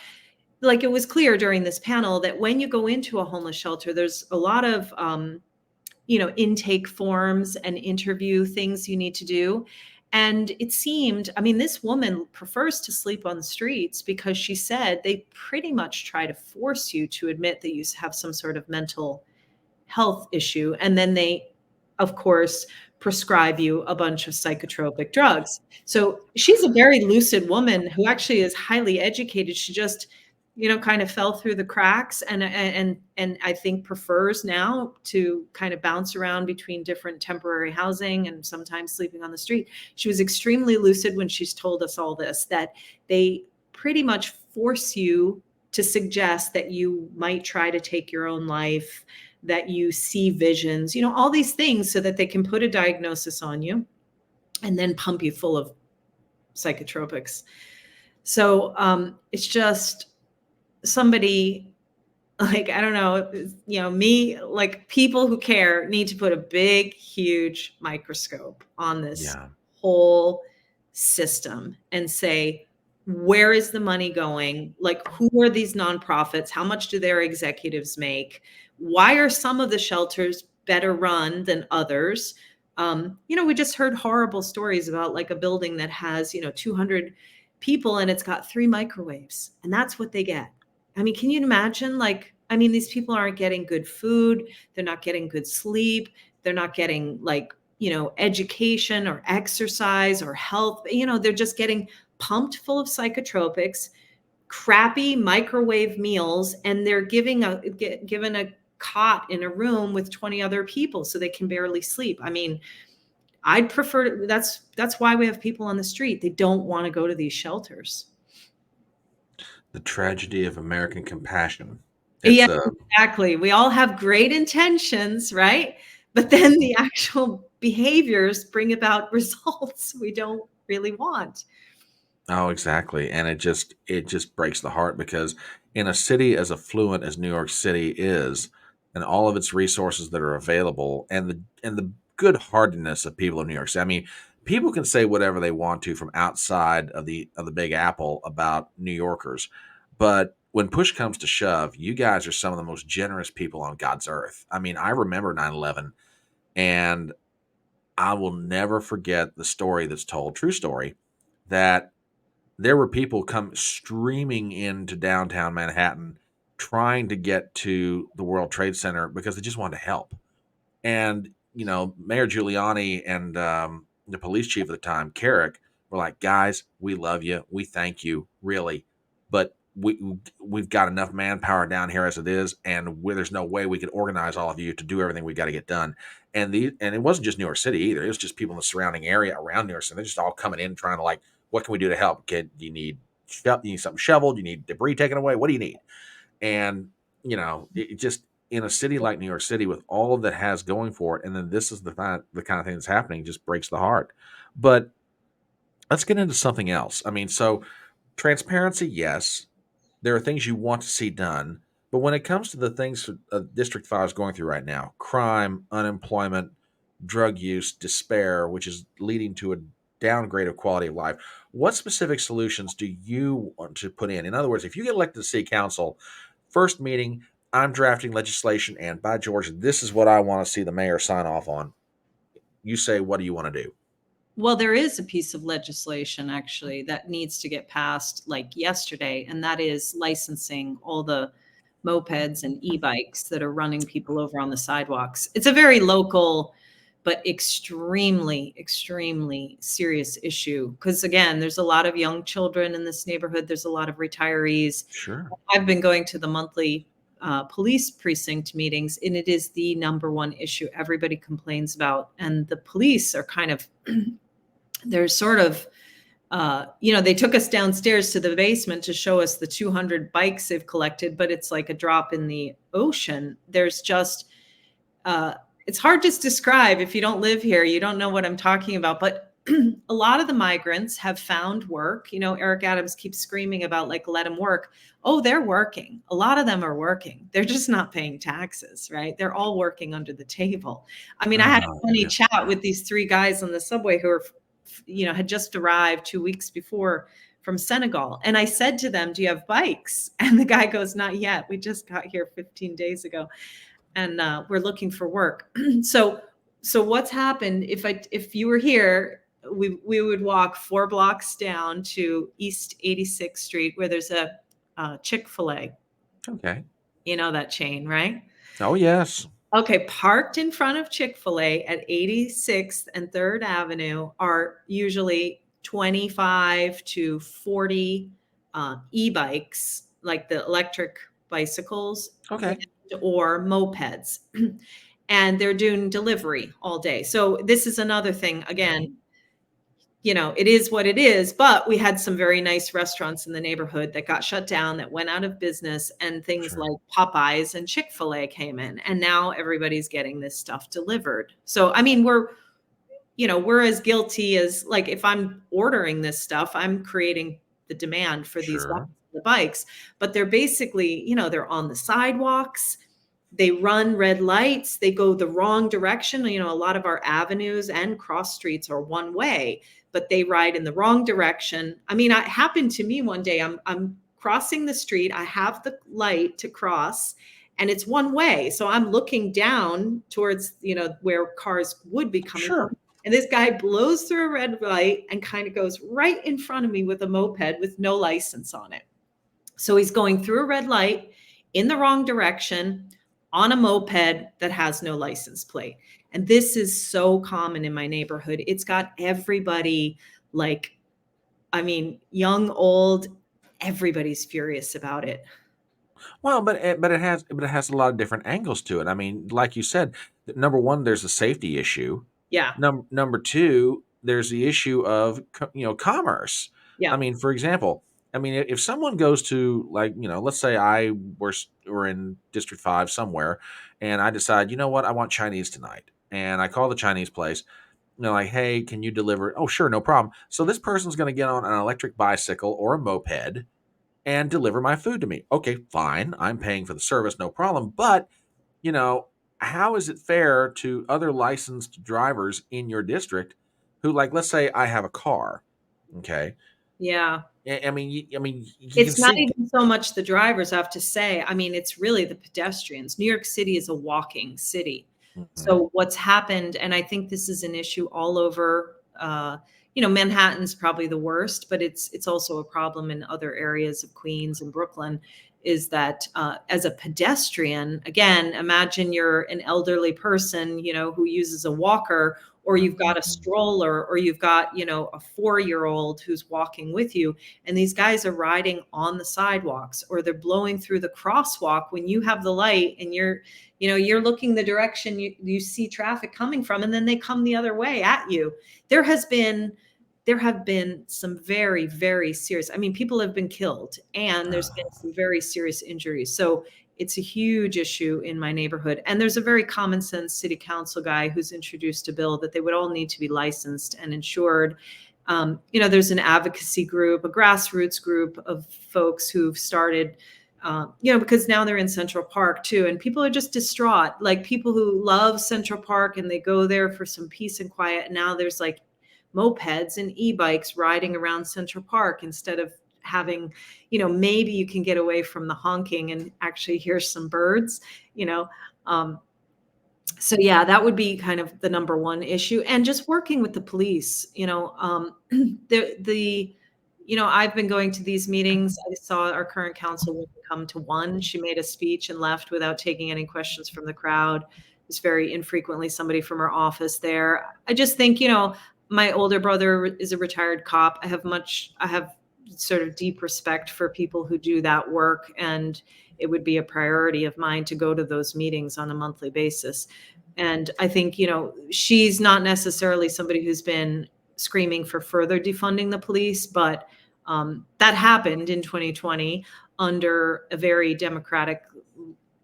like it was clear during this panel that when you go into a homeless shelter, there's a lot of you know, intake forms and interview things you need to do. And it seemed, I mean, this woman prefers to sleep on the streets because she said they pretty much try to force you to admit that you have some sort of mental health issue. And then they, of course, prescribe you a bunch of psychotropic drugs. So she's a very lucid woman who actually is highly educated. She just, you know, kind of fell through the cracks and I think prefers now to kind of bounce around between different temporary housing and sometimes sleeping on the street. She was extremely lucid when she's told us all this, that they pretty much force you to suggest that you might try to take your own life, that you see visions, you know, all these things so that they can put a diagnosis on you and then pump you full of psychotropics. So it's just somebody like, I don't know, you know, me, like people who care need to put a big, huge microscope on this yeah, whole system and say, where is the money going? Like, who are these nonprofits? How much do their executives make? Why are some of the shelters better run than others? You know, we just heard horrible stories about like a building that has, you know, 200 people and it's got 3 microwaves, and that's what they get. I mean, can you imagine? Like, I mean, these people aren't getting good food. They're not getting good sleep. They're not getting like, you know, education or exercise or health. You know, they're just getting pumped full of psychotropics, crappy microwave meals, and they're given a cot in a room with 20 other people so they can barely sleep. I mean, I'd prefer that's why we have people on the street. They don't want to go to these shelters. the tragedy of American compassion. Yeah, It's a exactly. We all have great intentions, right? But then the actual behaviors bring about results we don't really want. Oh, exactly. And it just breaks the heart because in a city as affluent as New York City is, and all of its resources that are available, and the good-heartedness of people in New York City. I mean, people can say whatever they want to from outside of the Big Apple about New Yorkers, but when push comes to shove, you guys are some of the most generous people on God's earth. I mean, I remember 9/11, and I will never forget the story that's told, true story, that there were people come streaming into downtown Manhattan trying to get to the World Trade Center because they just wanted to help. And, Mayor Giuliani and the police chief at the time, Carrick, were like, guys, we love you. We thank you, really. But we've got enough manpower down here as it is, and there's no way we could organize all of you to do everything we got to get done. And it wasn't just New York City either. It was just people in the surrounding area around New York City. They're just all coming in trying to like, what can we do to help? Kid, you need something shoveled? You need debris taken away? What do you need? And it just in a city like New York City with all of that has going for it, and then this is the kind of thing that's happening, just breaks the heart. But let's get into something else. I mean, so transparency, yes, there are things you want to see done, But when it comes to the things District 5 is going through right now, crime, unemployment, drug use, despair, which is leading to a downgrade of quality of life, what specific solutions do you want to put in? In other words, if you get elected to city council, first meeting, I'm drafting legislation, and by George, this is what I want to see the mayor sign off on. You say, what do you want to do? Well, there is a piece of legislation actually that needs to get passed like yesterday, and that is licensing all the mopeds and e-bikes that are running people over on the sidewalks. It's a very local but extremely, extremely serious issue because, again, there's a lot of young children in this neighborhood. There's a lot of retirees. Sure. I've been going to the monthly police precinct meetings, and it is the number one issue everybody complains about. And the police are kind of they're sort of, they took us downstairs to the basement to show us the 200 bikes they've collected, but it's like a drop in the ocean. There's just, it's hard to describe if you don't live here. You don't know what I'm talking about, but a lot of the migrants have found work. Eric Adams keeps screaming about like, let them work. Oh, they're working. A lot of them are working. They're just not paying taxes, right? They're all working under the table. I mean, I had a funny chat with these three guys on the subway who are had just arrived 2 weeks before from Senegal. And I said to them, do you have bikes? And the guy goes, not yet. We just got here 15 days ago and we're looking for work. So what's happened, if you were here, we would walk 4 blocks down to East 86th Street where there's a Chick-fil-A. Okay. You know that chain, right? Oh, yes. Okay, parked in front of Chick-fil-A at 86th and 3rd Avenue are usually 25 to 40 e-bikes, like the electric bicycles, Okay. or mopeds. And they're doing delivery all day. So this is another thing, again, it is what it is, but we had some very nice restaurants in the neighborhood that got shut down, that went out of business, and things Sure. like Popeyes and Chick-fil-A came in, and now everybody's getting this stuff delivered. So, I mean, we're as guilty as, like, if I'm ordering this stuff, I'm creating the demand for these Sure. the bikes, but they're basically, they're on the sidewalks. They run red lights. They go the wrong direction. A lot of our avenues and cross streets are one way, but they ride in the wrong direction. I mean, it happened to me one day. I'm crossing the street. I have the light to cross and it's one way. So I'm looking down towards, where cars would be coming Sure. from. And this guy blows through a red light and kind of goes right in front of me with a moped with no license on it. So he's going through a red light in the wrong direction on a moped that has no license plate. And this is so common in my neighborhood. It's got everybody, young, old, everybody's furious about it. Well, but it has a lot of different angles to it. I mean, like you said, number one, there's a safety issue. Yeah. Number two, there's the issue of commerce. Yeah. I mean, for example, if someone goes to, let's say we're in District 5 somewhere, and I decide, you know what, I want Chinese tonight, and I call the Chinese place. They're like, hey, can you deliver? Oh, sure, no problem. So this person's going to get on an electric bicycle or a moped and deliver my food to me. Okay, fine. I'm paying for the service, no problem. But, how is it fair to other licensed drivers in your district who, like, let's say I have a car, okay? Yeah. I mean, you it's can not see. even so much the drivers, I have to say. I mean, it's really the pedestrians. New York City is a walking city. Mhm. So what's happened, and I think this is an issue all over, Manhattan's probably the worst, but it's also a problem in other areas of Queens and Brooklyn, is that as a pedestrian, again, imagine you're an elderly person, who uses a walker, or you've got a stroller, or you've got, a 4-year-old who's walking with you. And these guys are riding on the sidewalks, or they're blowing through the crosswalk when you have the light and you're looking the direction you see traffic coming from, and then they come the other way at you. There have been some very, very serious, people have been killed, and there's been some very serious injuries. So it's a huge issue in my neighborhood. And there's a very common sense city council guy who's introduced a bill that they would all need to be licensed and insured. There's an advocacy group, a grassroots group of folks who've started because now they're in Central Park too, and people are just distraught. Like people who love Central Park and they go there for some peace and quiet. And now there's like mopeds and e-bikes riding around Central Park instead of having, maybe you can get away from the honking and actually hear some birds, you know. So yeah, that would be kind of the number one issue, and just working with the police. I've been going to these meetings. I saw our current councilwoman come to one. She made a speech and left without taking any questions from the crowd. There's very infrequently somebody from her office there. I just think, my older brother is a retired cop. I have sort of deep respect for people who do that work, and it would be a priority of mine to go to those meetings on a monthly basis. And I think, she's not necessarily somebody who's been screaming for further defunding the police, but that happened in 2020 under a very Democratic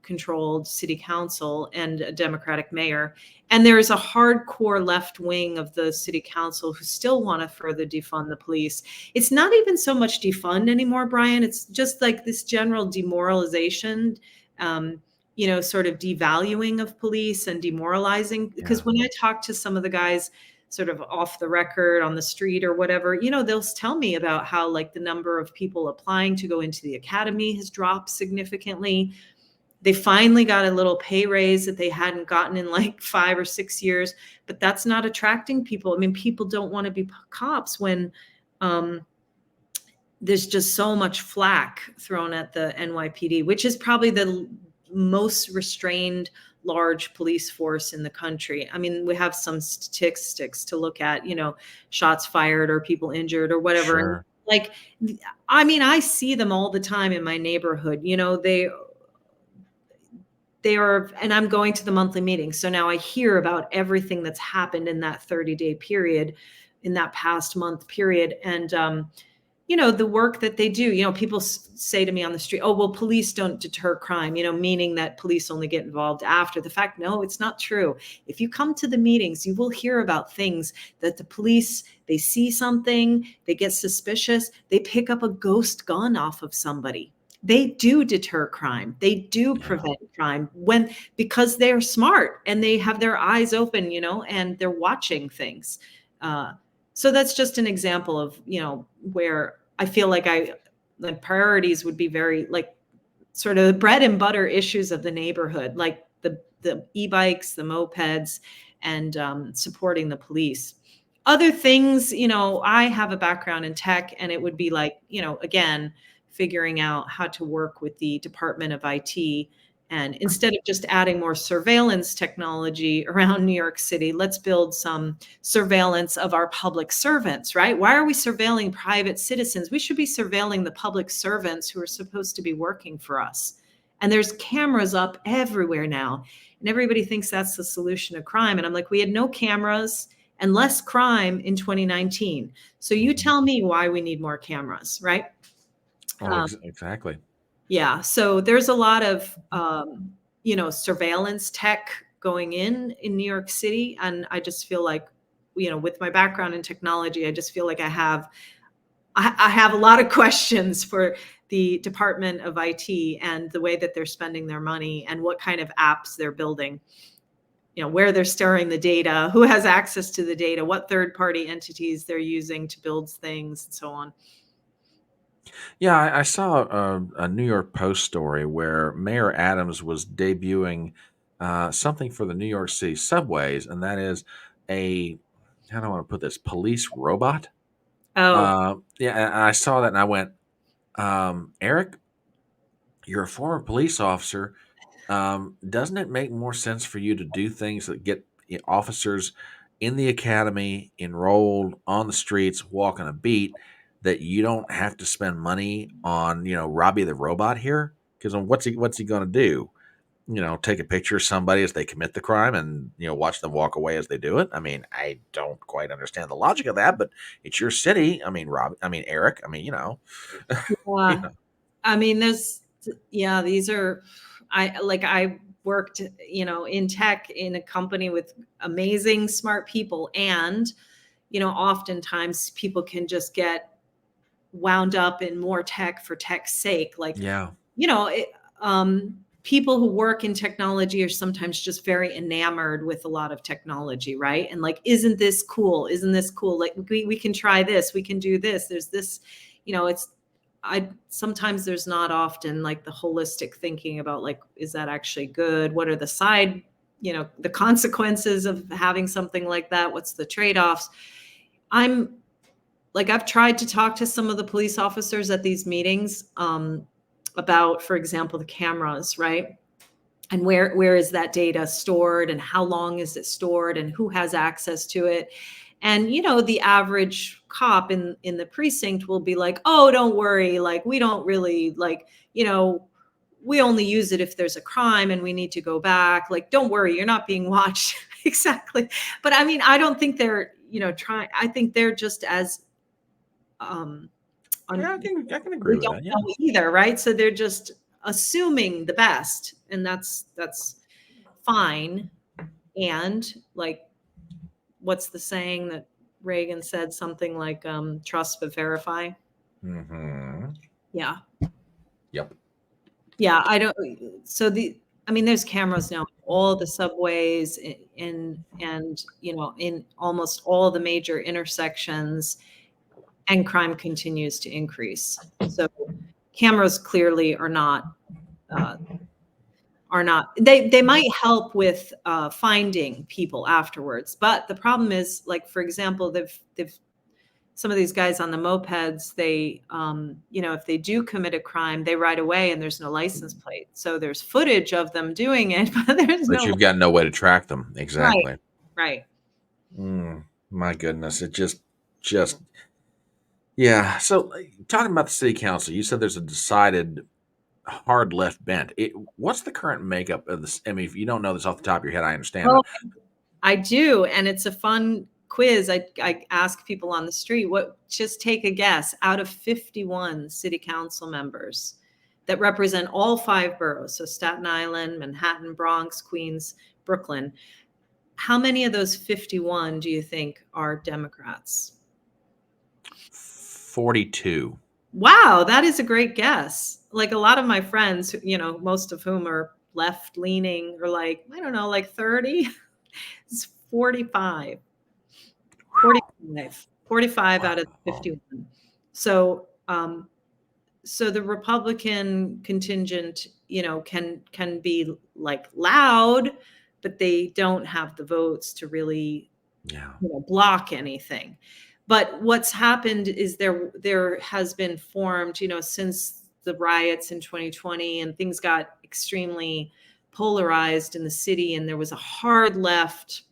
controlled city council and a Democratic mayor. And there is a hardcore left wing of the city council who still want to further defund the police. It's not even so much defund anymore, Brian. It's just like this general demoralization, sort of devaluing of police and demoralizing. Because when I talk to some of the guys sort of off the record on the street or whatever, they'll tell me about how like the number of people applying to go into the academy has dropped significantly. They finally got a little pay raise that they hadn't gotten in like 5 or 6 years, but that's not attracting people. I mean, people don't want to be cops when there's just so much flack thrown at the NYPD, which is probably the most restrained large police force in the country. I mean, we have some statistics to look at, shots fired or people injured or whatever. Sure. And I see them all the time in my neighborhood. They are, and I'm going to the monthly meetings. So now I hear about everything that's happened in that 30-day period, in that past month period. And, the work that they do, people say to me on the street, oh, well, police don't deter crime, meaning that police only get involved after the fact. No, it's not true. If you come to the meetings, you will hear about things that the police, they see something, they get suspicious, they pick up a ghost gun off of somebody. They do deter crime. They do prevent crime because they're smart and they have their eyes open, and they're watching things. So that's just an example of, where I feel like the priorities would be very like sort of the bread and butter issues of the neighborhood, like the e-bikes, the mopeds, and supporting the police. Other things, I have a background in tech, and it would be like, again, figuring out how to work with the Department of IT. And instead of just adding more surveillance technology around New York City, let's build some surveillance of our public servants, right? Why are we surveilling private citizens? We should be surveilling the public servants who are supposed to be working for us. And there's cameras up everywhere now. And everybody thinks that's the solution to crime. And I'm like, we had no cameras and less crime in 2019. So you tell me why we need more cameras, right? Exactly. Yeah. So there's a lot of, surveillance tech going in New York City. And I just feel like, with my background in technology, I just feel like I have a lot of questions for the Department of IT and the way that they're spending their money and what kind of apps they're building, where they're storing the data, who has access to the data, what third-party entities they're using to build things, and so on. Yeah, I saw a New York Post story where Mayor Adams was debuting something for the New York City subways, and that is how do I want to put this, police robot. Yeah, and I saw that and I went, Eric, you're a former police officer. Doesn't it make more sense for you to do things that get officers in the academy enrolled on the streets, walking a beat, that you don't have to spend money on, Robbie the robot here? Because what's he going to do? Take a picture of somebody as they commit the crime and, watch them walk away as they do it. I mean, I don't quite understand the logic of that, but it's your city. I mean, Eric, Yeah. I mean, these are, I worked, in tech in a company with amazing, smart people. And, oftentimes people can just get wound up in more tech for tech's sake. Like, Yeah. you know, people who work in technology are sometimes just very enamored with a lot of technology, right? And like, isn't this cool? Isn't this cool? Like we can try this, we can do this. There's this, it's I sometimes there's not often like the holistic thinking about like, is that actually good? What are the side, the consequences of having something like that? What's the trade-offs? I've tried to talk to some of the police officers at these meetings about, for example, the cameras, right? And where is that data stored, and how long is it stored, and who has access to it? And the average cop in the precinct will be like, "Oh, don't worry, like we don't really we only use it if there's a crime and we need to go back. Like, don't worry, you're not being watched." Exactly. But I mean, I don't think they're, trying. I think they're just as um Yeah, I can agree they with don't that. Yeah. know either, right? So they're just assuming the best, and that's fine. And like, what's the saying that Reagan said? Something like, trust but verify. Mm-hmm. Yeah. Yep. Yeah. I mean, there's cameras now in all the subways and in almost all the major intersections, and crime continues to increase. So cameras clearly uh, they might help with finding people afterwards, but the problem is, like, for example, they've some of these guys on the mopeds, they if they do commit a crime, they ride away and there's no license plate, so there's footage of them doing it, but there's But no. you've got no way to track them. Right, Exactly. right. My goodness. It just, yeah. So, talking about the city council, you said there's a decided hard left bent. What's the current makeup of this? I mean, if you don't know this off the top of your head, I understand, Oh, but I do, and it's a fun quiz. I ask people on the street, just take a guess, out of 51 city council members that represent all 5 boroughs, so Staten Island, Manhattan, Bronx, Queens, Brooklyn, how many of those 51 do you think are Democrats? 42. Wow, that is a great guess. Like, a lot of my friends, most of whom are left leaning, are like, I don't know, like 30. It's 45. 45 out of Wow. 51. So, so the Republican contingent, can be like loud, but they don't have the votes to really, Yeah. block anything. But what's happened is there has been formed, since the riots in 2020 and things got extremely polarized in the city, and there was a hard left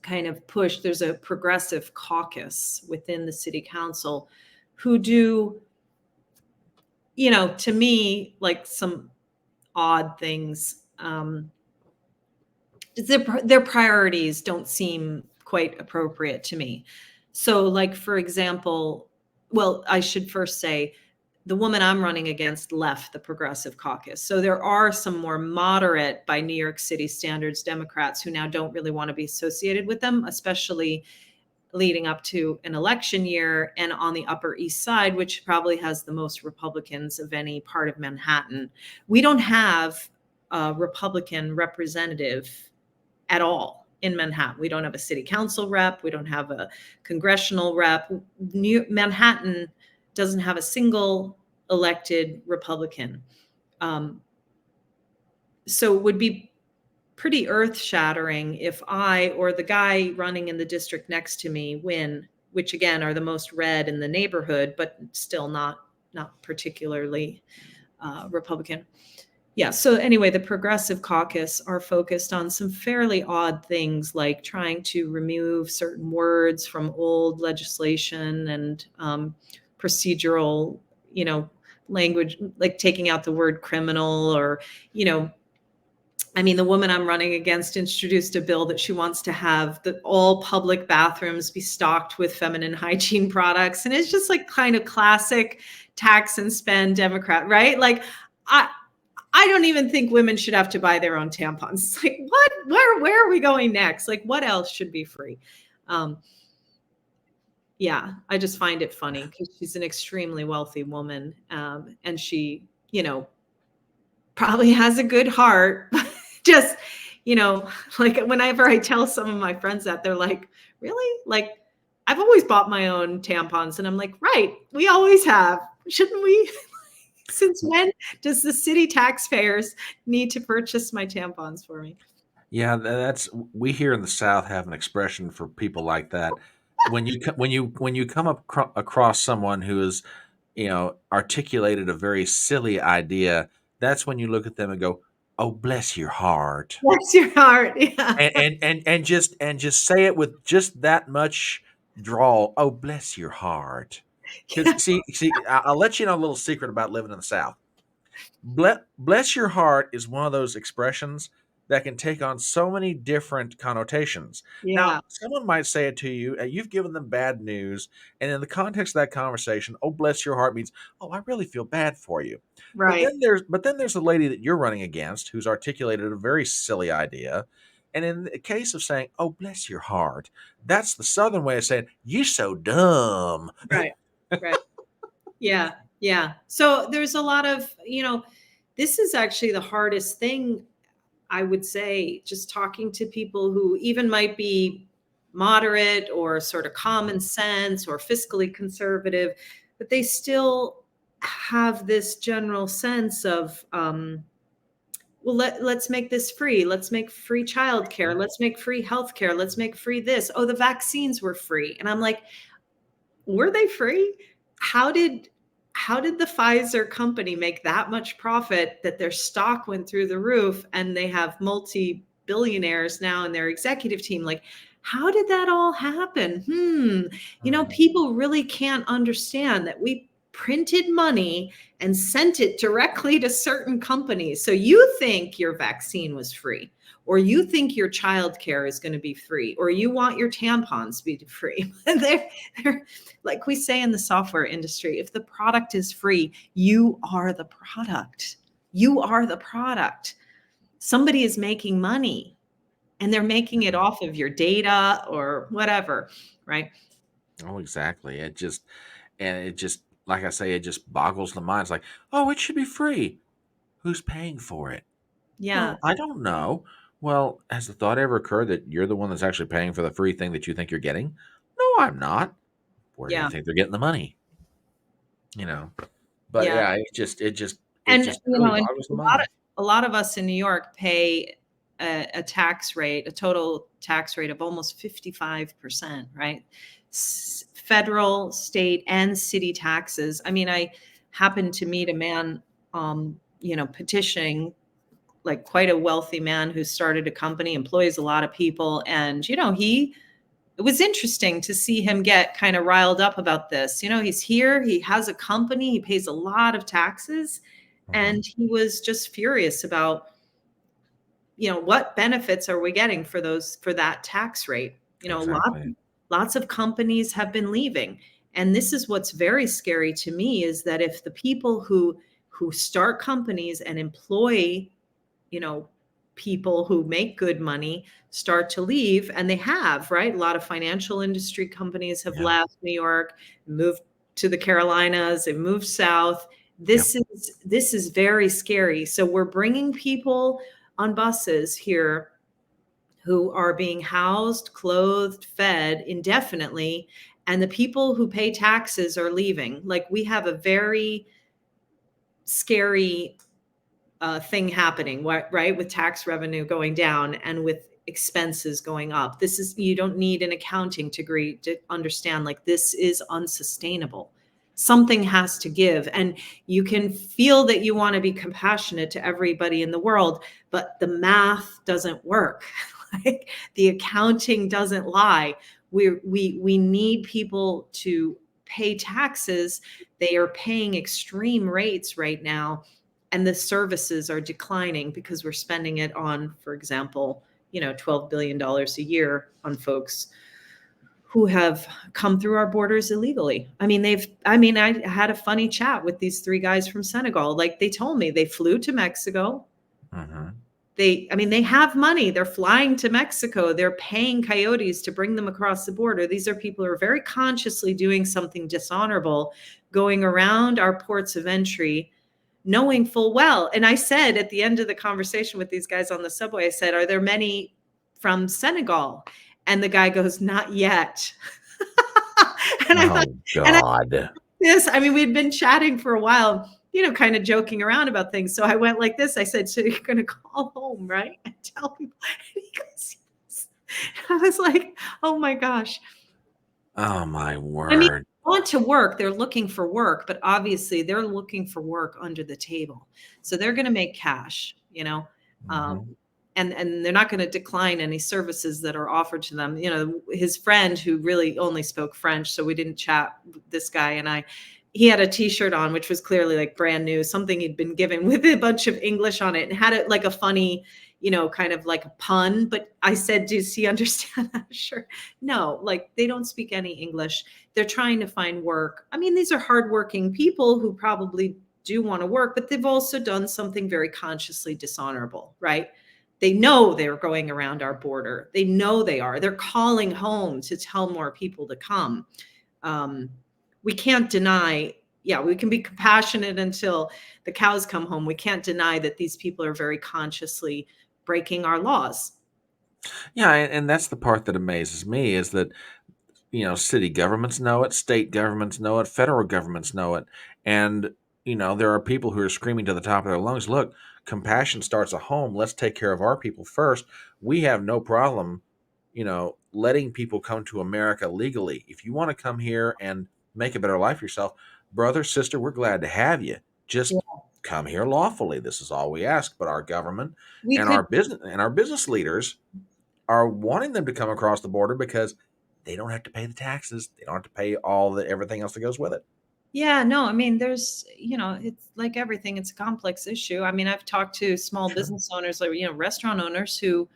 kind of push. There's a progressive caucus within the city council who do, to me, like, some odd things. Their priorities don't seem quite appropriate to me. So, like, for example, well, I should first say the woman I'm running against left the Progressive Caucus. So there are some more moderate, by New York City standards, Democrats who now don't really want to be associated with them, especially leading up to an election year, and on the Upper East Side, which probably has the most Republicans of any part of Manhattan. We don't have a Republican representative at all in Manhattan. We don't have a city council rep. We don't have a congressional rep. Manhattan doesn't have a single elected Republican. So it would be pretty earth shattering if I or the guy running in the district next to me win, which again are the most red in the neighborhood, but still not particularly Republican. Yeah. So anyway, the Progressive Caucus are focused on some fairly odd things, like trying to remove certain words from old legislation and procedural, language, like taking out the word criminal, or, I mean, the woman I'm running against introduced a bill that she wants to have all public bathrooms be stocked with feminine hygiene products. And it's just like kind of classic tax and spend Democrat, right? Like, I don't even think women should have to buy their own tampons. It's like, what? Where are we going next? Like, what else should be free? Yeah, I just find it funny because she's an extremely wealthy woman, and she, probably has a good heart. Just, like whenever I tell some of my friends that, they're like, really? Like, I've always bought my own tampons. And I'm like, right, we always have. Shouldn't we? Since when does the city taxpayers need to purchase my tampons for me? Yeah, we here in the South have an expression for people like that. When you come across someone who is, articulated a very silly idea, that's when you look at them and go, "Oh, bless your heart," Bless your heart. Yeah. and just say it with just that much drawl. "Oh, bless your heart," because Yeah. I'll let you know a little secret about living in the South. Bless your heart is one of those expressions that can take on so many different connotations. Now, Yeah. someone might say it to you, and you've given them bad news, and in the context of that conversation, "Oh, bless your heart" means, "Oh, I really feel bad for you." But Right. then there's a lady that you're running against who's articulated a very silly idea. And in the case of saying, "Oh, bless your heart," that's the Southern way of saying, "You so dumb." Right. Right. Yeah. Yeah. So there's a lot of, this is actually the hardest thing, I would say, just talking to people who even might be moderate or sort of common sense or fiscally conservative, but they still have this general sense of, well, let's make this free. Let's make free childcare. Let's make free healthcare. Let's make free this. Oh, the vaccines were free. And I'm like, were they free? How did how did the Pfizer company make that much profit that their stock went through the roof and they have multi-billionaires now in their executive team? Like, how did that all happen? Mhm. People really can't understand that we printed money and sent it directly to certain companies. So you think your vaccine was free, or you think your childcare is going to be free, or you want your tampons to be free. they're like we say in the software industry, if the product is free, you are the product. You are the product. Somebody is making money and they're making it Mhm. off of your data or whatever, right? Oh, exactly. And it just, like I say, it just boggles the mind. It's like, "Oh, it should be free." Who's paying for it? Yeah. Well, I don't know. Well, has the thought ever occurred that you're the one that's actually paying for the free thing that you think you're getting? No, I'm not. Where do you Yeah. think they're getting the money? You know. But Yeah. yeah, it And just really and boggles the a lot of mind. a lot of us in New York pay a tax rate, a total tax rate of almost 55%, right? Federal, state, and city taxes. I mean, I happened to meet a man, petitioning, like quite a wealthy man who started a company, employs a lot of people, and he it was interesting to see him get kind of riled up about this. He's here, he has a company, he pays a lot of taxes, Mhm. and he was just furious about, what benefits are we getting for that tax rate? Exactly. Lots of companies have been leaving. And this is what's very scary to me, is that if the people who start companies and employ, you know, people who make good money start to leave, and they have, right? A lot of financial industry companies have Yeah. left New York, moved to the Carolinas, and moved south. Yep. This is very scary. So we're bringing people on buses here who are being housed, clothed, fed indefinitely, and the people who pay taxes are leaving. Like, we have a very scary thing happening, right? With tax revenue going down and with expenses going up. You don't need an accounting degree to understand, like, this is unsustainable. Something has to give. And you can feel that you want to be compassionate to everybody in the world, but the math doesn't work. Like, the accounting doesn't lie. We need people to pay taxes. They are paying extreme rates right now, and the services are declining because we're spending it on, for example, $12 billion a year on folks who have come through our borders illegally. I had a funny chat with these three guys from Senegal. Like, they told me they flew to Mexico. Mhm. They have money. They're flying to Mexico. They're paying coyotes to bring them across the border. These are people who are very consciously doing something dishonorable, going around our ports of entry, knowing full well. And I said at the end of the conversation with these guys on the subway, I said, are there many from Senegal? And the guy goes, not yet. And I thought, Oh and I God. this, I mean, we'd been chatting for a while, kind of joking around about things. So I went like this. I said, so you're going to call home, right? And tell people. And he goes, yes. I was like, oh my gosh. Oh my I mean, word. they want to work. They're looking for work, but obviously they're looking for work under the table. So they're going to make cash, Mhm. and they're not going to decline any services that are offered to them. His friend who really only spoke French, so we didn't chat, this guy and I, he had a t-shirt on, which was clearly like brand new, something he'd been given with a bunch of English on it, and had it like a funny, kind of like a pun. But I said, does he understand that? Sure. No, like they don't speak any English. They're trying to find work. I mean, these are hardworking people who probably do want to work, but they've also done something very consciously dishonorable, right? They know they're going around our border. They know they are. They're calling home to tell more people to come. Um, we can't deny, yeah, we can be compassionate until the cows come home. We can't deny that these people are very consciously breaking our laws. Yeah, and that's the part that amazes me is that city governments know it, state governments know it, federal governments know it. And, there are people who are screaming to the top of their lungs, look, compassion starts at home. Let's take care of our people first. We have no problem, letting people come to America legally. If you want to come here and make a better life for yourself, brother, sister, we're glad to have you. Yeah. Just come here lawfully. This is all we ask. But our government We and could, our business leaders are wanting them to come across the border because they don't have to pay the taxes. They don't have to pay all the everything else that goes with it. yeah, no, I mean, it's like everything, it's a complex issue. I mean, I've talked to small Sure. business owners, like, restaurant owners who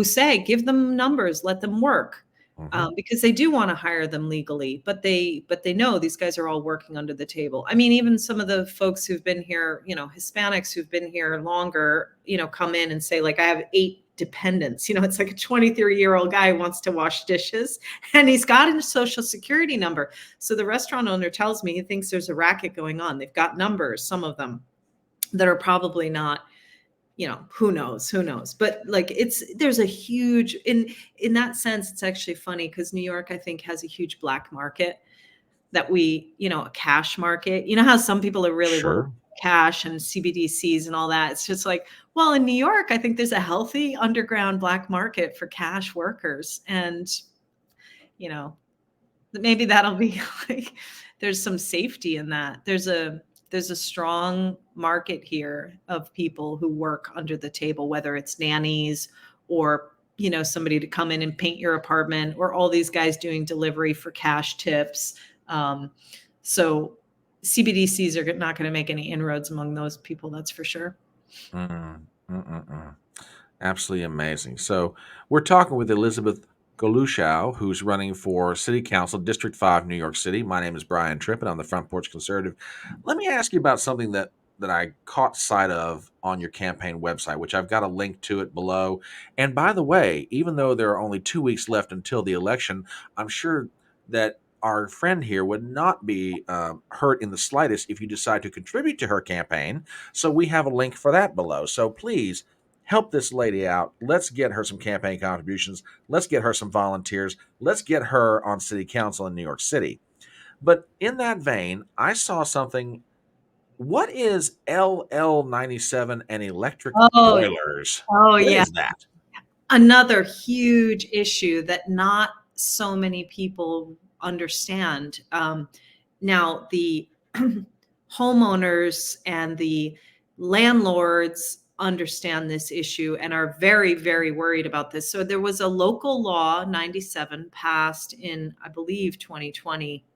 say, give them numbers, let them work. Hmm. Because they do want to hire them legally, but they know these guys are all working under the table. I mean, even some of the folks who've been here, Hispanics who've been here longer, come in and say, like, I have 8 dependents. It's like a 23-year-old guy who wants to wash dishes, and he's got a social security number. So the restaurant owner tells me he thinks there's a racket going on. They've got numbers, some of them, that are probably not, who knows, but like there's a huge, in that sense, it's actually funny because New York, I think, has a huge black market that a cash market. You know how some people are really worried Sure. about cash and CBDCs and all that. It's just like, well, in New York, I think there's a healthy underground black market for cash workers. And, you know, maybe that'll be like, there's some safety in that. There's a strong market here of people who work under the table, whether it's nannies or, somebody to come in and paint your apartment, or all these guys doing delivery for cash tips. So CBDCs are not going to make any inroads among those people. That's for sure. Mm, mm. Absolutely amazing. So we're talking with Elizabeth Golluscio, who's running for City Council, District 5, New York City. My name is Brian Tripp, and I'm the Front Porch Conservative. Let me ask you about something that I caught sight of on your campaign website, which I've got a link to it below. And by the way, even though there are only 2 weeks left until the election, I'm sure that our friend here would not be hurt in the slightest if you decide to contribute to her campaign. So we have a link for that below. So please help this lady out. Let's get her some campaign contributions. Let's get her some volunteers. Let's get her on city council in New York City. But in that vein, I saw something. What is LL97 and electric Oh, boilers? oh What yeah. is that? Another huge issue that not so many people understand. Now, the homeowners and the landlords understand this issue and are very, very worried about this. So there was a local law 97 passed in, I believe, 2020,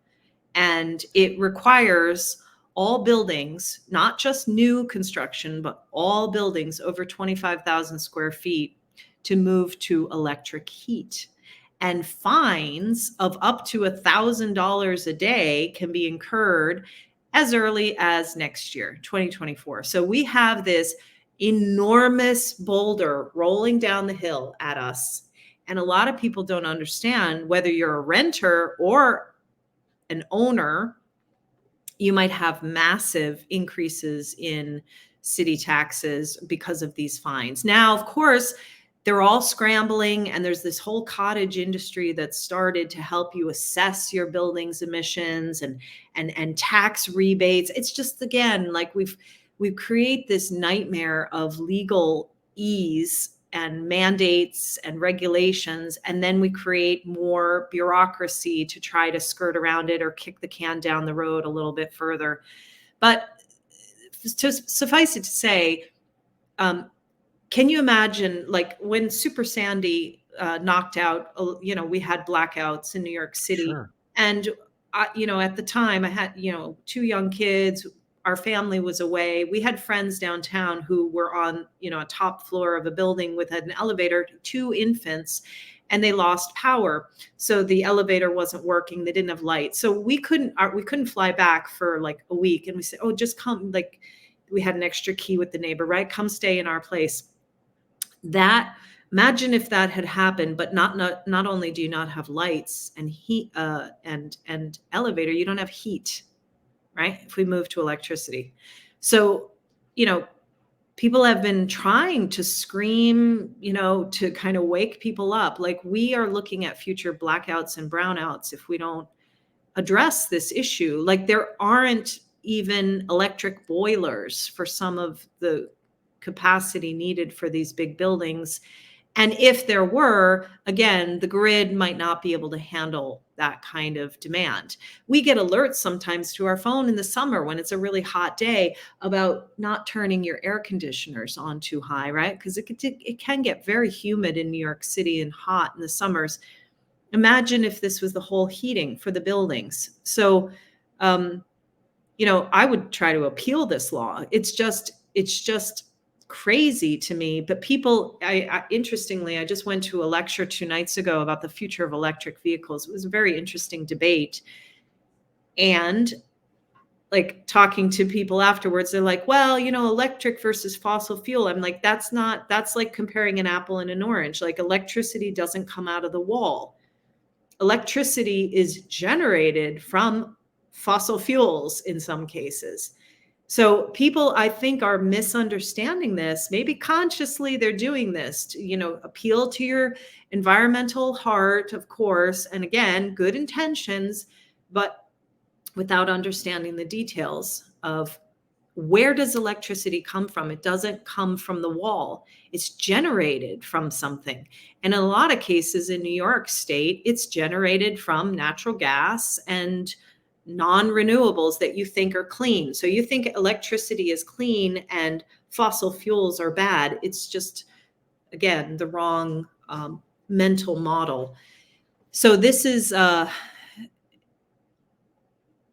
and it requires all buildings, not just new construction, but all buildings over 25,000 square feet, to move to electric heat. And fines of up to $1,000 a day can be incurred as early as next year, 2024. So we have this enormous boulder rolling down the hill at us. And a lot of people don't understand, whether you're a renter or an owner, you might have massive increases in city taxes because of these fines. Now, of course, they're all scrambling, and there's this whole cottage industry that started to help you assess your building's emissions and tax rebates. It's just, again, like we create this nightmare of legal ease and mandates and regulations, and then we create more bureaucracy to try to skirt around it or kick the can down the road a little bit further. But to suffice it to say, can you imagine, like, when Super Sandy knocked out, we had blackouts in New York City. Sure. And, at the time I had, two young kids. Our family was away. We had friends downtown who were on, a top floor of a building with an elevator, two infants, and they lost power. So the elevator wasn't working. They didn't have light. So we couldn't fly back for like a week. And we said, oh, just come. Like, we had an extra key with the neighbor, right? Come stay in our place. That, imagine if that had happened, but not only do you not have lights and heat and elevator, you don't have heat, right? If we move to electricity. So, people have been trying to scream, to kind of wake people up. Like, we are looking at future blackouts and brownouts if we don't address this issue. Like, there aren't even electric boilers for some of the capacity needed for these big buildings. And if there were, again, the grid might not be able to handle that kind of demand. We get alerts sometimes to our phone in the summer when it's a really hot day about not turning your air conditioners on too high, right? Because it can get very humid in New York City and hot in the summers. Imagine if this was the whole heating for the buildings. So, I would try to appeal this law. It's just crazy to me. But people, interestingly, I just went to a lecture 2 nights ago about the future of electric vehicles. It was a very interesting debate. And, like, talking to people afterwards, they're like, well, electric versus fossil fuel. I'm like, that's like comparing an apple and an orange. Like, electricity doesn't come out of the wall. Electricity is generated from fossil fuels in some cases. So people, I think, are misunderstanding this. Maybe consciously they're doing this to, appeal to your environmental heart, of course, and again, good intentions, but without understanding the details of where does electricity come from. It doesn't come from the wall. It's generated from something. And in a lot of cases in New York State, it's generated from natural gas and non-renewables that you think are clean. So you think electricity is clean and fossil fuels are bad. It's just, again, the wrong mental model. So this is,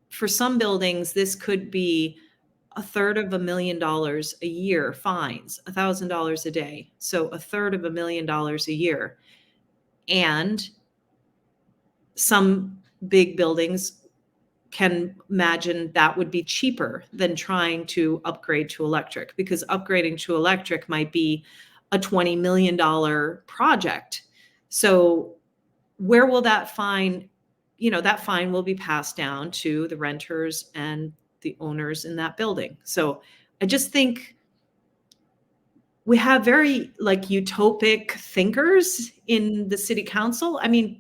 for some buildings, this could be $350,000 a year fines, $1,000 a day. So $350,000 a year. And some big buildings can imagine that would be cheaper than trying to upgrade to electric, because upgrading to electric might be a $20 million project. So where will that fine, that fine will be passed down to the renters and the owners in that building. So I just think we have very, like, utopic thinkers in the city council. I mean,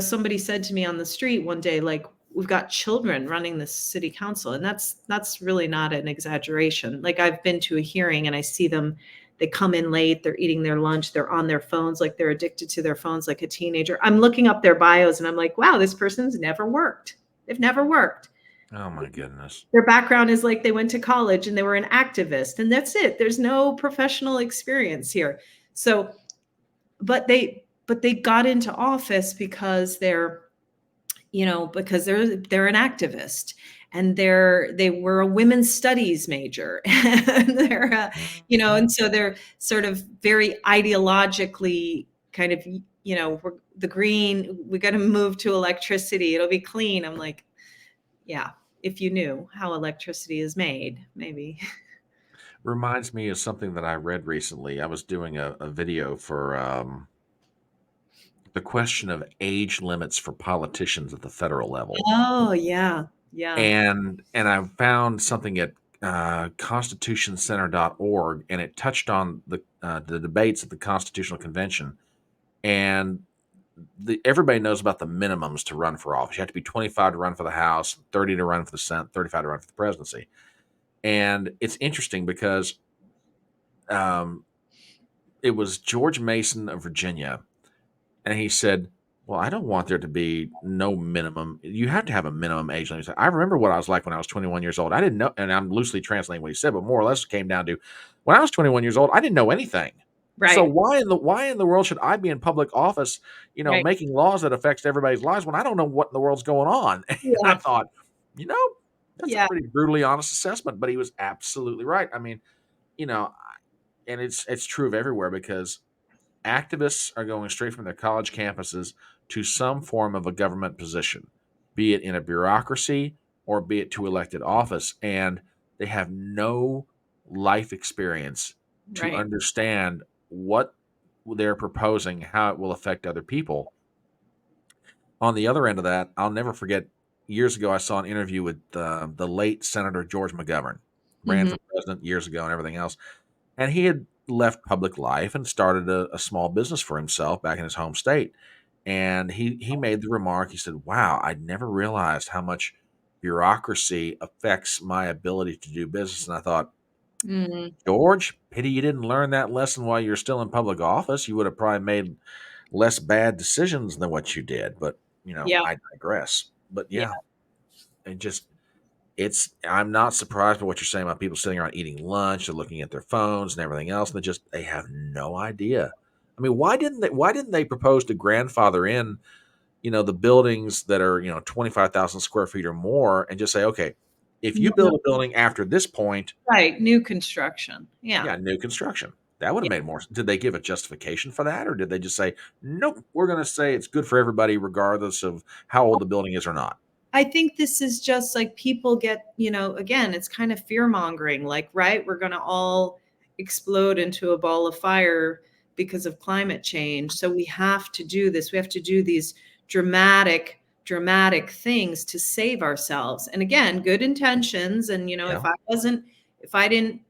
somebody said to me on the street one day, like, we've got children running the city council. And that's really not an exaggeration. Like, I've been to a hearing and I see them, they come in late, they're eating their lunch, they're on their phones, like they're addicted to their phones like a teenager. I'm looking up their bios and I'm like, wow, this person's never worked. They've never worked. Oh my goodness. Their background is like they went to college and they were an activist, and that's it. There's no professional experience here. So, but they got into office because they're an activist, and they were a women's studies major, and they're and so they're sort of very ideologically kind of, we're the green, we got to move to electricity, it'll be clean. I'm like, yeah, if you knew how electricity is made, maybe. Reminds me of something that I read recently. I was doing a video for the question of age limits for politicians at the federal level. Oh, yeah. Yeah. And I found something at constitutioncenter.org, and it touched on the debates at the Constitutional Convention. And everybody knows about the minimums to run for office. You have to be 25 to run for the House, 30 to run for the Senate, 35 to run for the presidency. And it's interesting because um, it was George Mason of Virginia, and he said, "Well, I don't want there to be no minimum. You have to have a minimum age limit." I remember what I was like when I was 21 years old. I didn't know, and I'm loosely translating what he said, but more or less it came down to when I was 21 years old, I didn't know anything. So Right. why in the world should I be in public office, Right. making laws that affects everybody's lives when I don't know what in the world's going on? And I Yeah. thought, you know, that's a Yeah. pretty brutally honest assessment, but he was absolutely right. I mean, you know, and it's true of everywhere because activists are going straight from their college campuses to some form of a government position, be it in a bureaucracy or be it to elected office, and they have no life experience to Right. understand what they're proposing, how it will affect other people. On the other end of that, I'll never forget years ago, I saw an interview with the late Senator George McGovern, ran Hmm. for president years ago and everything else. And he had left public life and started a small business for himself back in his home state. And he made the remark, he said, "Wow, I'd never realized how much bureaucracy affects my ability to do business." And I thought, Hmm. George, pity you didn't learn that lesson while you're still in public office. You would have probably made less bad decisions than what you did. But, Yeah. I digress. But Yeah. yeah, it just I'm not surprised by what you're saying about people sitting around eating lunch or looking at their phones and everything else, and they have no idea. I mean, why didn't they propose to grandfather in, the buildings that are, 25,000 square feet or more, and just say, okay, if you No, build a building after this point, right. New construction. Yeah. yeah, new construction. That would have Yeah. made more. Did they give a justification for that, or did they just say, nope, we're going to say it's good for everybody regardless of how old the building is or not? I think this is just like people get, again, it's kind of fear mongering, like, right, we're going to all explode into a ball of fire because of climate change. So we have to do this. We have to do these dramatic things to save ourselves. And again, good intentions. And, Yeah. if I didn't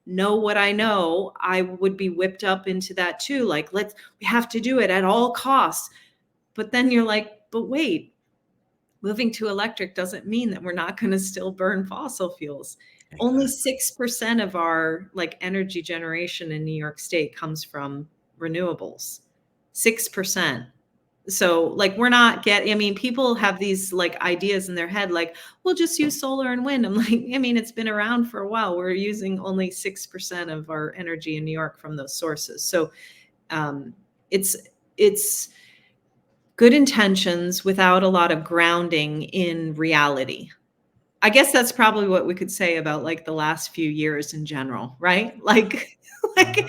know what I know, I would be whipped up into that too. Like, we have to do it at all costs. But then you're like, but wait, moving to electric doesn't mean that we're not going to still burn fossil fuels. Only Exactly. 6% of our energy generation in New York State comes from renewables. 6%. So we're not getting, I mean, people have these ideas in their head, like, we'll just use solar and wind. I'm like, I mean, it's been around for a while. We're using only 6% of our energy in New York from those sources. So um, it's it's good intentions without a lot of grounding in reality. I guess that's probably what we could say about the last few years in general, right? Like Hmm.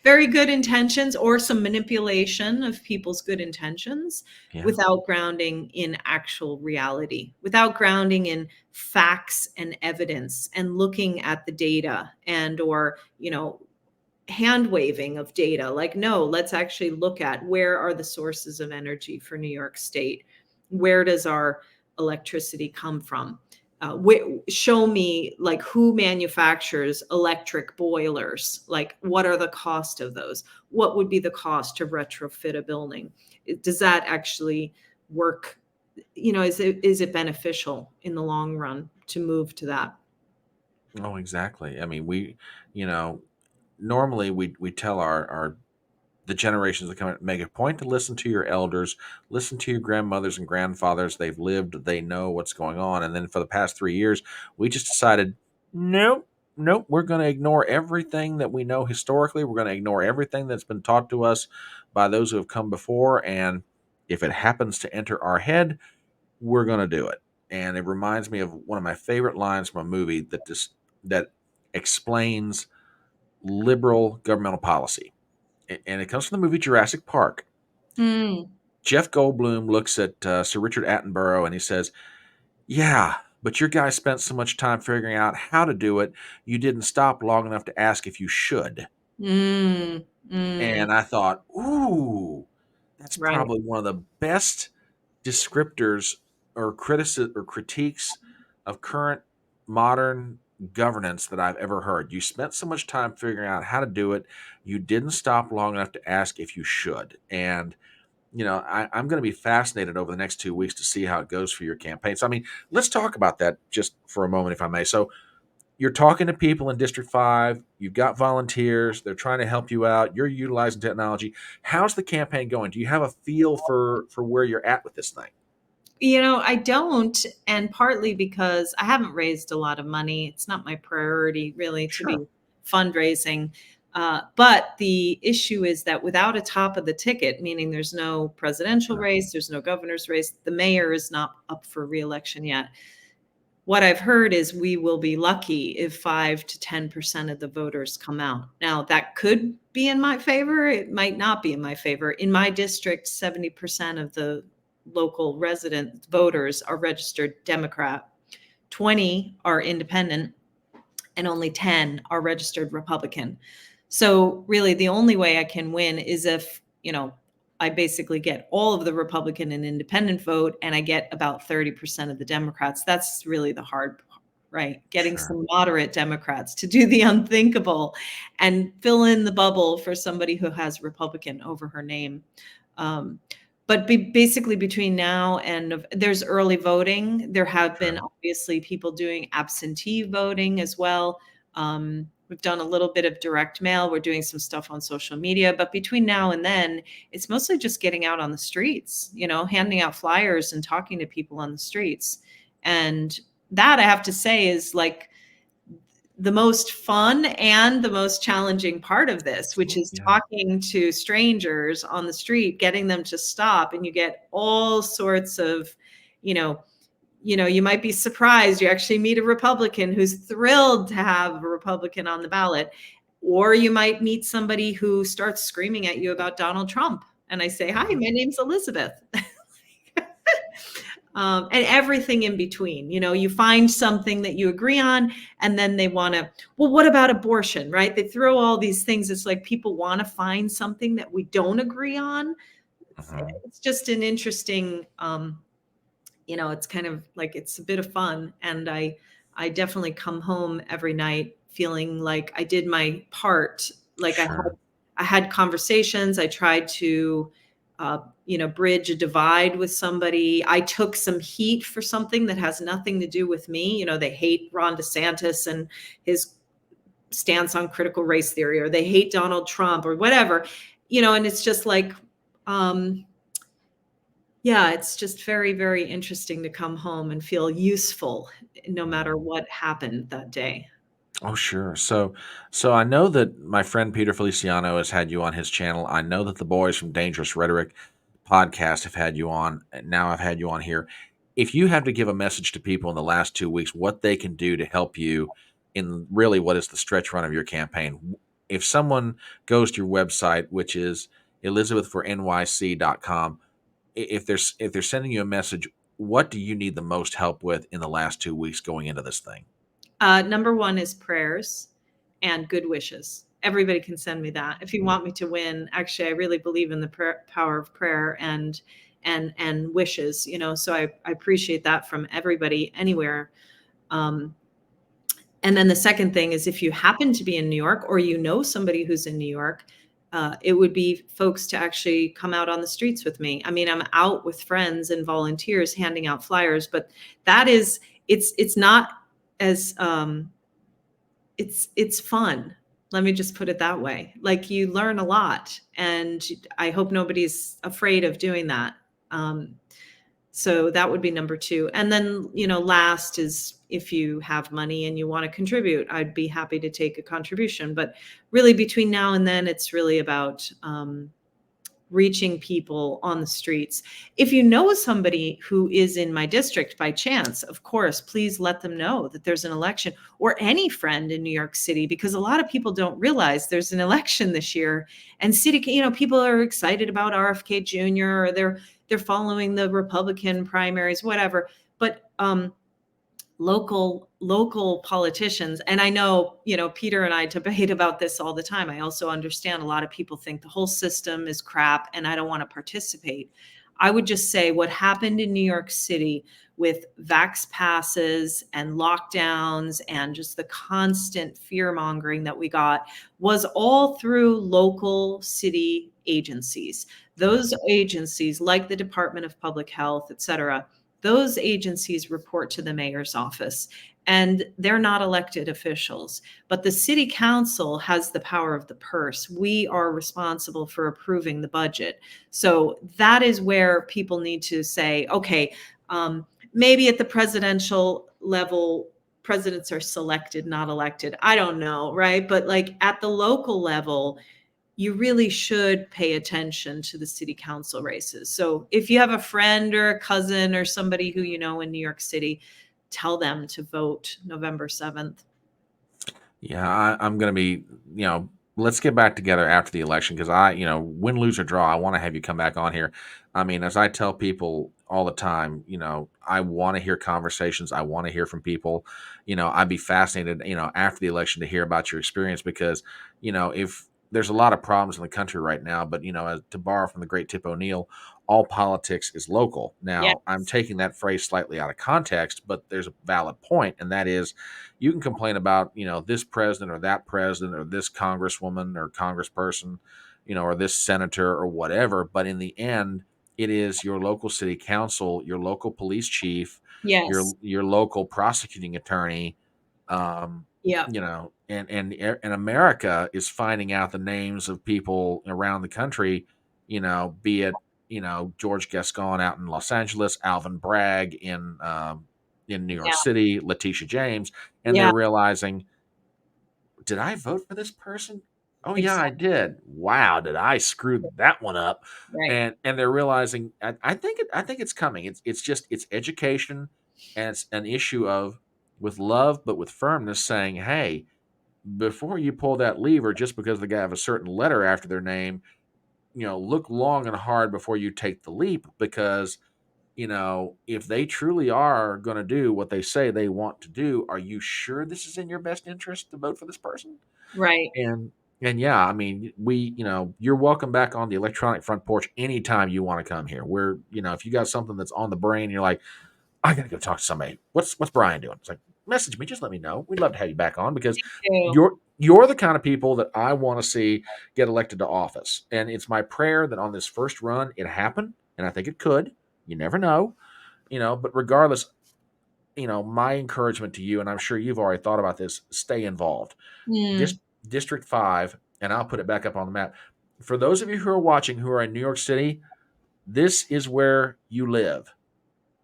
very good intentions or some manipulation of people's good intentions Yeah. without grounding in actual reality, without grounding in facts and evidence and looking at the data and or, hand waving of data. Like, no, let's actually look at where are the sources of energy for New York State? Where does our electricity come from? Show me who manufactures electric boilers. Like, what are the cost of those? What would be the cost to retrofit a building? Does that actually work? Is it beneficial in the long run to move to that? Oh, exactly. I mean, you know, normally we tell our the generations that come make a point to listen to your elders, listen to your grandmothers and grandfathers. They've lived, they know what's going on. And then for the past 3 years, we just decided, nope, nope, we're going to ignore everything that we know historically. We're going to ignore everything that's been taught to us by those who have come before. And if it happens to enter our head, we're going to do it. And it reminds me of one of my favorite lines from a movie that explains liberal governmental policy, and it comes from the movie Jurassic Park. Mm, Jeff Goldblum looks at Sir Richard Attenborough and he says, "Yeah, but your guy spent so much time figuring out how to do it, you didn't stop long enough to ask if you should." mm, mm. And I thought, ooh, That's Right. probably one of the best descriptors or critiques of current modern governance that I've ever heard. You spent so much time figuring out how to do it. You didn't stop long enough to ask if you should. And I'm going to be fascinated over the next 2 weeks to see how it goes for your campaign. So, I mean, let's talk about that just for a moment, if I may. So, you're talking to people in District 5, you've got volunteers, they're trying to help you out, you're utilizing technology. How's the campaign going? Do you have a feel for where you're at with this thing? I don't, and partly because I haven't raised a lot of money. It's not my priority really to Sure. be fundraising. But the issue is that without a top of the ticket, meaning there's no presidential Sure. race, there's no governor's race, the mayor is not up for reelection yet. What I've heard is we will be lucky if 5 to 10% of the voters come out. Now, that could be in my favor. It might not be in my favor. In my district, 70% of the local resident voters are registered Democrat, 20 are independent, and only 10 are registered Republican. So really the only way I can win is if, I basically get all of the Republican and independent vote and I get about 30% of the Democrats. That's really the hard part, right? Getting Sure. some moderate Democrats to do the unthinkable and fill in the bubble for somebody who has Republican over her name. Um, but basically between now and there's early voting. There have been Sure. obviously people doing absentee voting as well. We've done a little bit of direct mail. We're doing some stuff on social media, but between now and then, it's mostly just getting out on the streets, handing out flyers and talking to people on the streets. And that I have to say is like the most fun and the most challenging part of this, which is Yeah. talking to strangers on the street, getting them to stop. And you get all sorts of, you know, you might be surprised. You actually meet a Republican who's thrilled to have a Republican on the ballot. Or you might meet somebody who starts screaming at you about Donald Trump. And I say, hi, my name's Elizabeth. And everything in between. You find something that you agree on, and then they want to, well, what about abortion, right? They throw all these things. It's like people want to find something that we don't agree on. Mhm. It's just an interesting, it's kind of like it's a bit of fun. And I definitely come home every night feeling like I did my part. Like Sure. I had conversations. I tried to, bridge a divide with somebody. I took some heat for something that has nothing to do with me. They hate Ron DeSantis and his stance on critical race theory, or they hate Donald Trump or whatever, and it's just like, yeah, it's just very, very interesting to come home and feel useful no matter Mhm. what happened that day. Oh, sure. So I know that my friend Peter Feliciano has had you on his channel. I know that the boys from Dangerous Rhetoric podcast have had you on, and now I've had you on here. If you have to give a message to people in the last 2 weeks, what they can do to help you in really what is the stretch run of your campaign. If someone goes to your website, which is elizabethfornyc.com, if they're sending you a message, what do you need the most help with in the last 2 weeks going into this thing? Number one is prayers and good wishes. Everybody can send me that. If you want me to win, actually, I really believe in the power of prayer and wishes. So I appreciate that from everybody anywhere. Um, And then the second thing is if you happen to be in New York or somebody who's in New York, it would be folks to actually come out on the streets with me. I mean, I'm out with friends and volunteers handing out flyers, but that is it's not as it's fun. Let me just put it that way. Like you learn a lot, and I hope nobody's afraid of doing that. Um, so that would be number two. And then, last is if you have money and you want to contribute, I'd be happy to take a contribution. But really, between now and then, it's really about reaching people on the streets. If you know somebody who is in my district by chance, of course, please let them know that there's an election, or any friend in New York City, because a lot of people don't realize there's an election this year. And people are excited about RFK Jr., or they're following the Republican primaries, whatever. But local politicians, and I know, Peter and I debate about this all the time. I also understand a lot of people think the whole system is crap and I don't want to participate. I would just say what happened in New York City with vax passes and lockdowns and just the constant fear mongering that we got was all through local city agencies. Those agencies, like the Department of Public Health, et cetera, those agencies report to the mayor's office, and they're not elected officials. But the city council has the power of the purse. We are responsible for approving the budget. So that is where people need to say, okay, maybe at the presidential level, presidents are selected, not elected. I don't know, right? But like at the local level, you really should pay attention to the city council races. So if you have a friend or a cousin or somebody who you know in New York City, tell them to vote November 7th. Yeah, I'm going to be, let's get back together after the election because win, lose, or draw, I want to have you come back on here. I mean, as I tell people all the time, I want to hear conversations. I want to hear from people. I'd be fascinated, after the election to hear about your experience because, if there's a lot of problems in the country right now, but, to borrow from the great Tip O'Neill, all politics is local. Yes. Now, I'm taking that phrase slightly out of context, but there's a valid point, and that is you can complain about this president or this congresswoman or congressperson, or this senator or whatever, but in the end it is your local city council, your local police chief, Yes. your local prosecuting attorney, um Yeah. and America is finding out the names of people around the country, be it George Gascon out in Los Angeles, Alvin Bragg in New York Yeah. City, Letitia James, and Yeah. they're realizing, did I vote for this person? Oh yeah, I Exactly. did. Wow, did I screw that one up? Right. And they're realizing, I think it's coming. It's just it's education, and it's an issue of with love but with firmness, saying, hey, before you pull that lever, just because the guy have a certain letter after their name, look long and hard before you take the leap because if they truly are going to do what they say they want to do, are you sure this is in your best interest to vote for this person? Right. And and yeah, I mean, you're welcome back on the electronic front porch anytime you want to come here. We're, if you got something that's on the brain, you're like, I gotta go talk to somebody. What's Brian doing? It's like, message me, just let me know. We'd love to have you back on because Thank you're the kind of people that I want to see get elected to office. And it's my prayer that on this first run it happen, and I think it could. You never know, but regardless, my encouragement to you, and I'm sure you've already thought about this, stay involved. you. District 5, and I'll put it back up on the map. For those of you who are watching who are in New York City, this is where you live.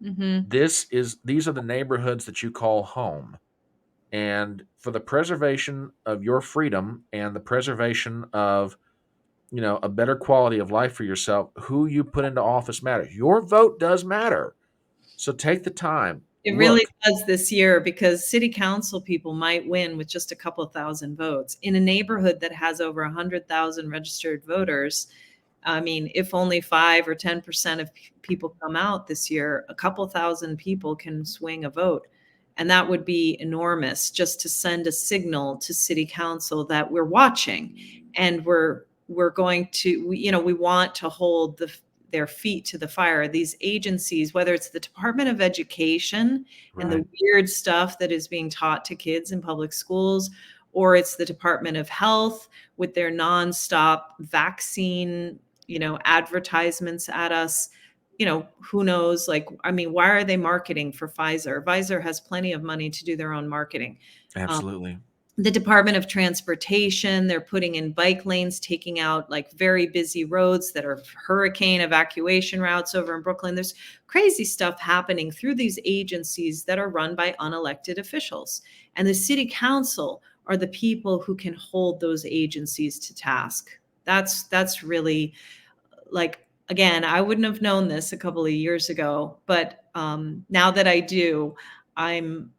Mm-hmm. These are the neighborhoods that you call home. And for the preservation of your freedom and the preservation of, a better quality of life for yourself, who you put into office matters. Your vote does matter. So take the time. It really Look, does this year because city council people might win with just a couple thousand votes. In a neighborhood that has over 100,000 registered voters, I mean, if only 5 or 10% of people come out this year, a couple thousand people can swing a vote. And that would be enormous just to send a signal to city council that we're watching and we're going to, we want to hold their feet to the fire. These agencies, whether it's the Department of Education and right. the weird stuff that is being taught to kids in public schools, or it's the Department of Health with their nonstop vaccine, advertisements at us. Who knows? Like, I mean, why are they marketing for Pfizer? Pfizer has plenty of money to do their own marketing. Um, Absolutely. the Department of Transportation, they're putting in bike lanes, taking out like very busy roads that are hurricane evacuation routes over in Brooklyn. There's crazy stuff happening through these agencies that are run by unelected officials. And the city council are the people who can hold those agencies to task. That's really like, again, I wouldn't have known this a couple of years ago, but now that I do, I'm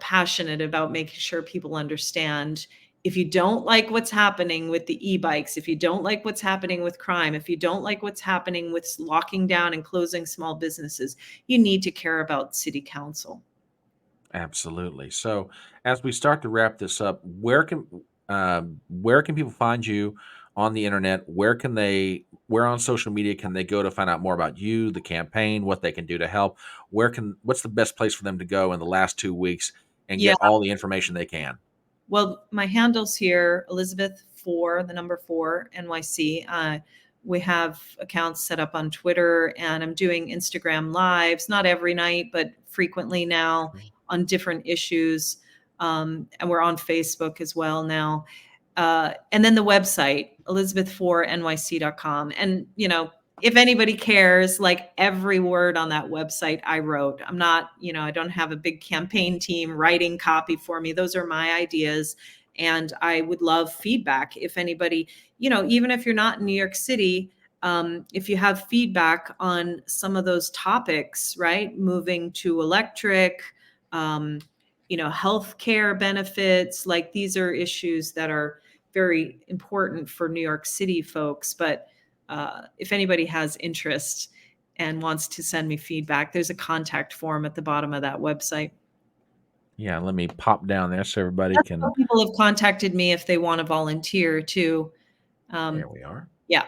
passionate about making sure people understand. If you don't like what's happening with the e-bikes, if you don't like what's happening with crime, if you don't like what's happening with locking down and closing small businesses, you need to care about city council. Absolutely. So, as we start to wrap this up, where can people find you on the internet? Where on social media can they go to find out more about you, the campaign, what they can do to help? What's the best place for them to go in the last 2 weeks and Yeah. get all the information they can? Well, my handle's here, Elizabeth 4, the number 4, NYC. We have accounts set up on Twitter, and I'm doing Instagram lives, not every night, but frequently now on different issues. And we're on Facebook as well now. And then the website, elizabeth4nyc.com. And, if anybody cares, like every word on that website I wrote. I'm not, I don't have a big campaign team writing copy for me. Those are my ideas. And I would love feedback. If anybody, even if you're not in New York City, if you have feedback on some of those topics, right? Moving to electric, healthcare benefits, like these are issues that are very important for New York City folks. But if anybody has interest and wants to send me feedback, there's a contact form at the bottom of that website. Yeah, let me pop down there so everybody That's can. how people have contacted me if they want to volunteer too. There we are. Yeah.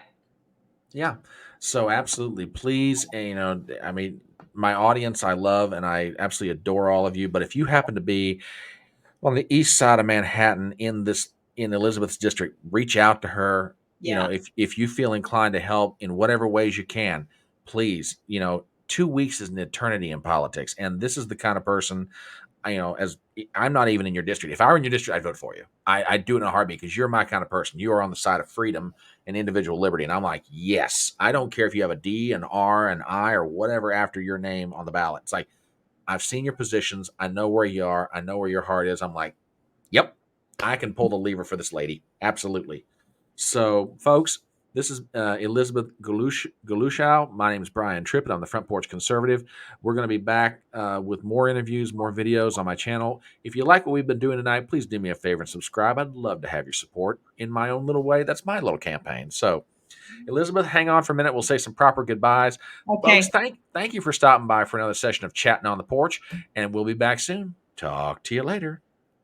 Yeah. So absolutely, please, I mean, my audience I love and I absolutely adore all of you. But if you happen to be on the east side of Manhattan in Elizabeth's district, reach out to her. Yeah. If you feel inclined to help in whatever ways you can, please. 2 weeks is an eternity in politics, and this is the kind of person. As I'm not even in your district. If I were in your district, I'd vote for you. I'd do it in a heartbeat because you're my kind of person. You are on the side of freedom and individual liberty. And I'm like, yes, I don't care if you have a D, an R, an I, or whatever after your name on the ballot. It's like, I've seen your positions. I know where you are. I know where your heart is. I'm like, yep, I can pull the lever for this lady. Absolutely. So, folks, this is Elizabeth Golluscio. My name is Brian Trippett. I'm the Front Porch Conservative. We're going to be back with more interviews, more videos on my channel. If you like what we've been doing tonight, please do me a favor and subscribe. I'd love to have your support in my own little way. That's my little campaign. So, Elizabeth, hang on for a minute. We'll say some proper goodbyes. Folks, Okay. thank you for stopping by for another session of Chatting on the Porch, and we'll be back soon. Talk to you later.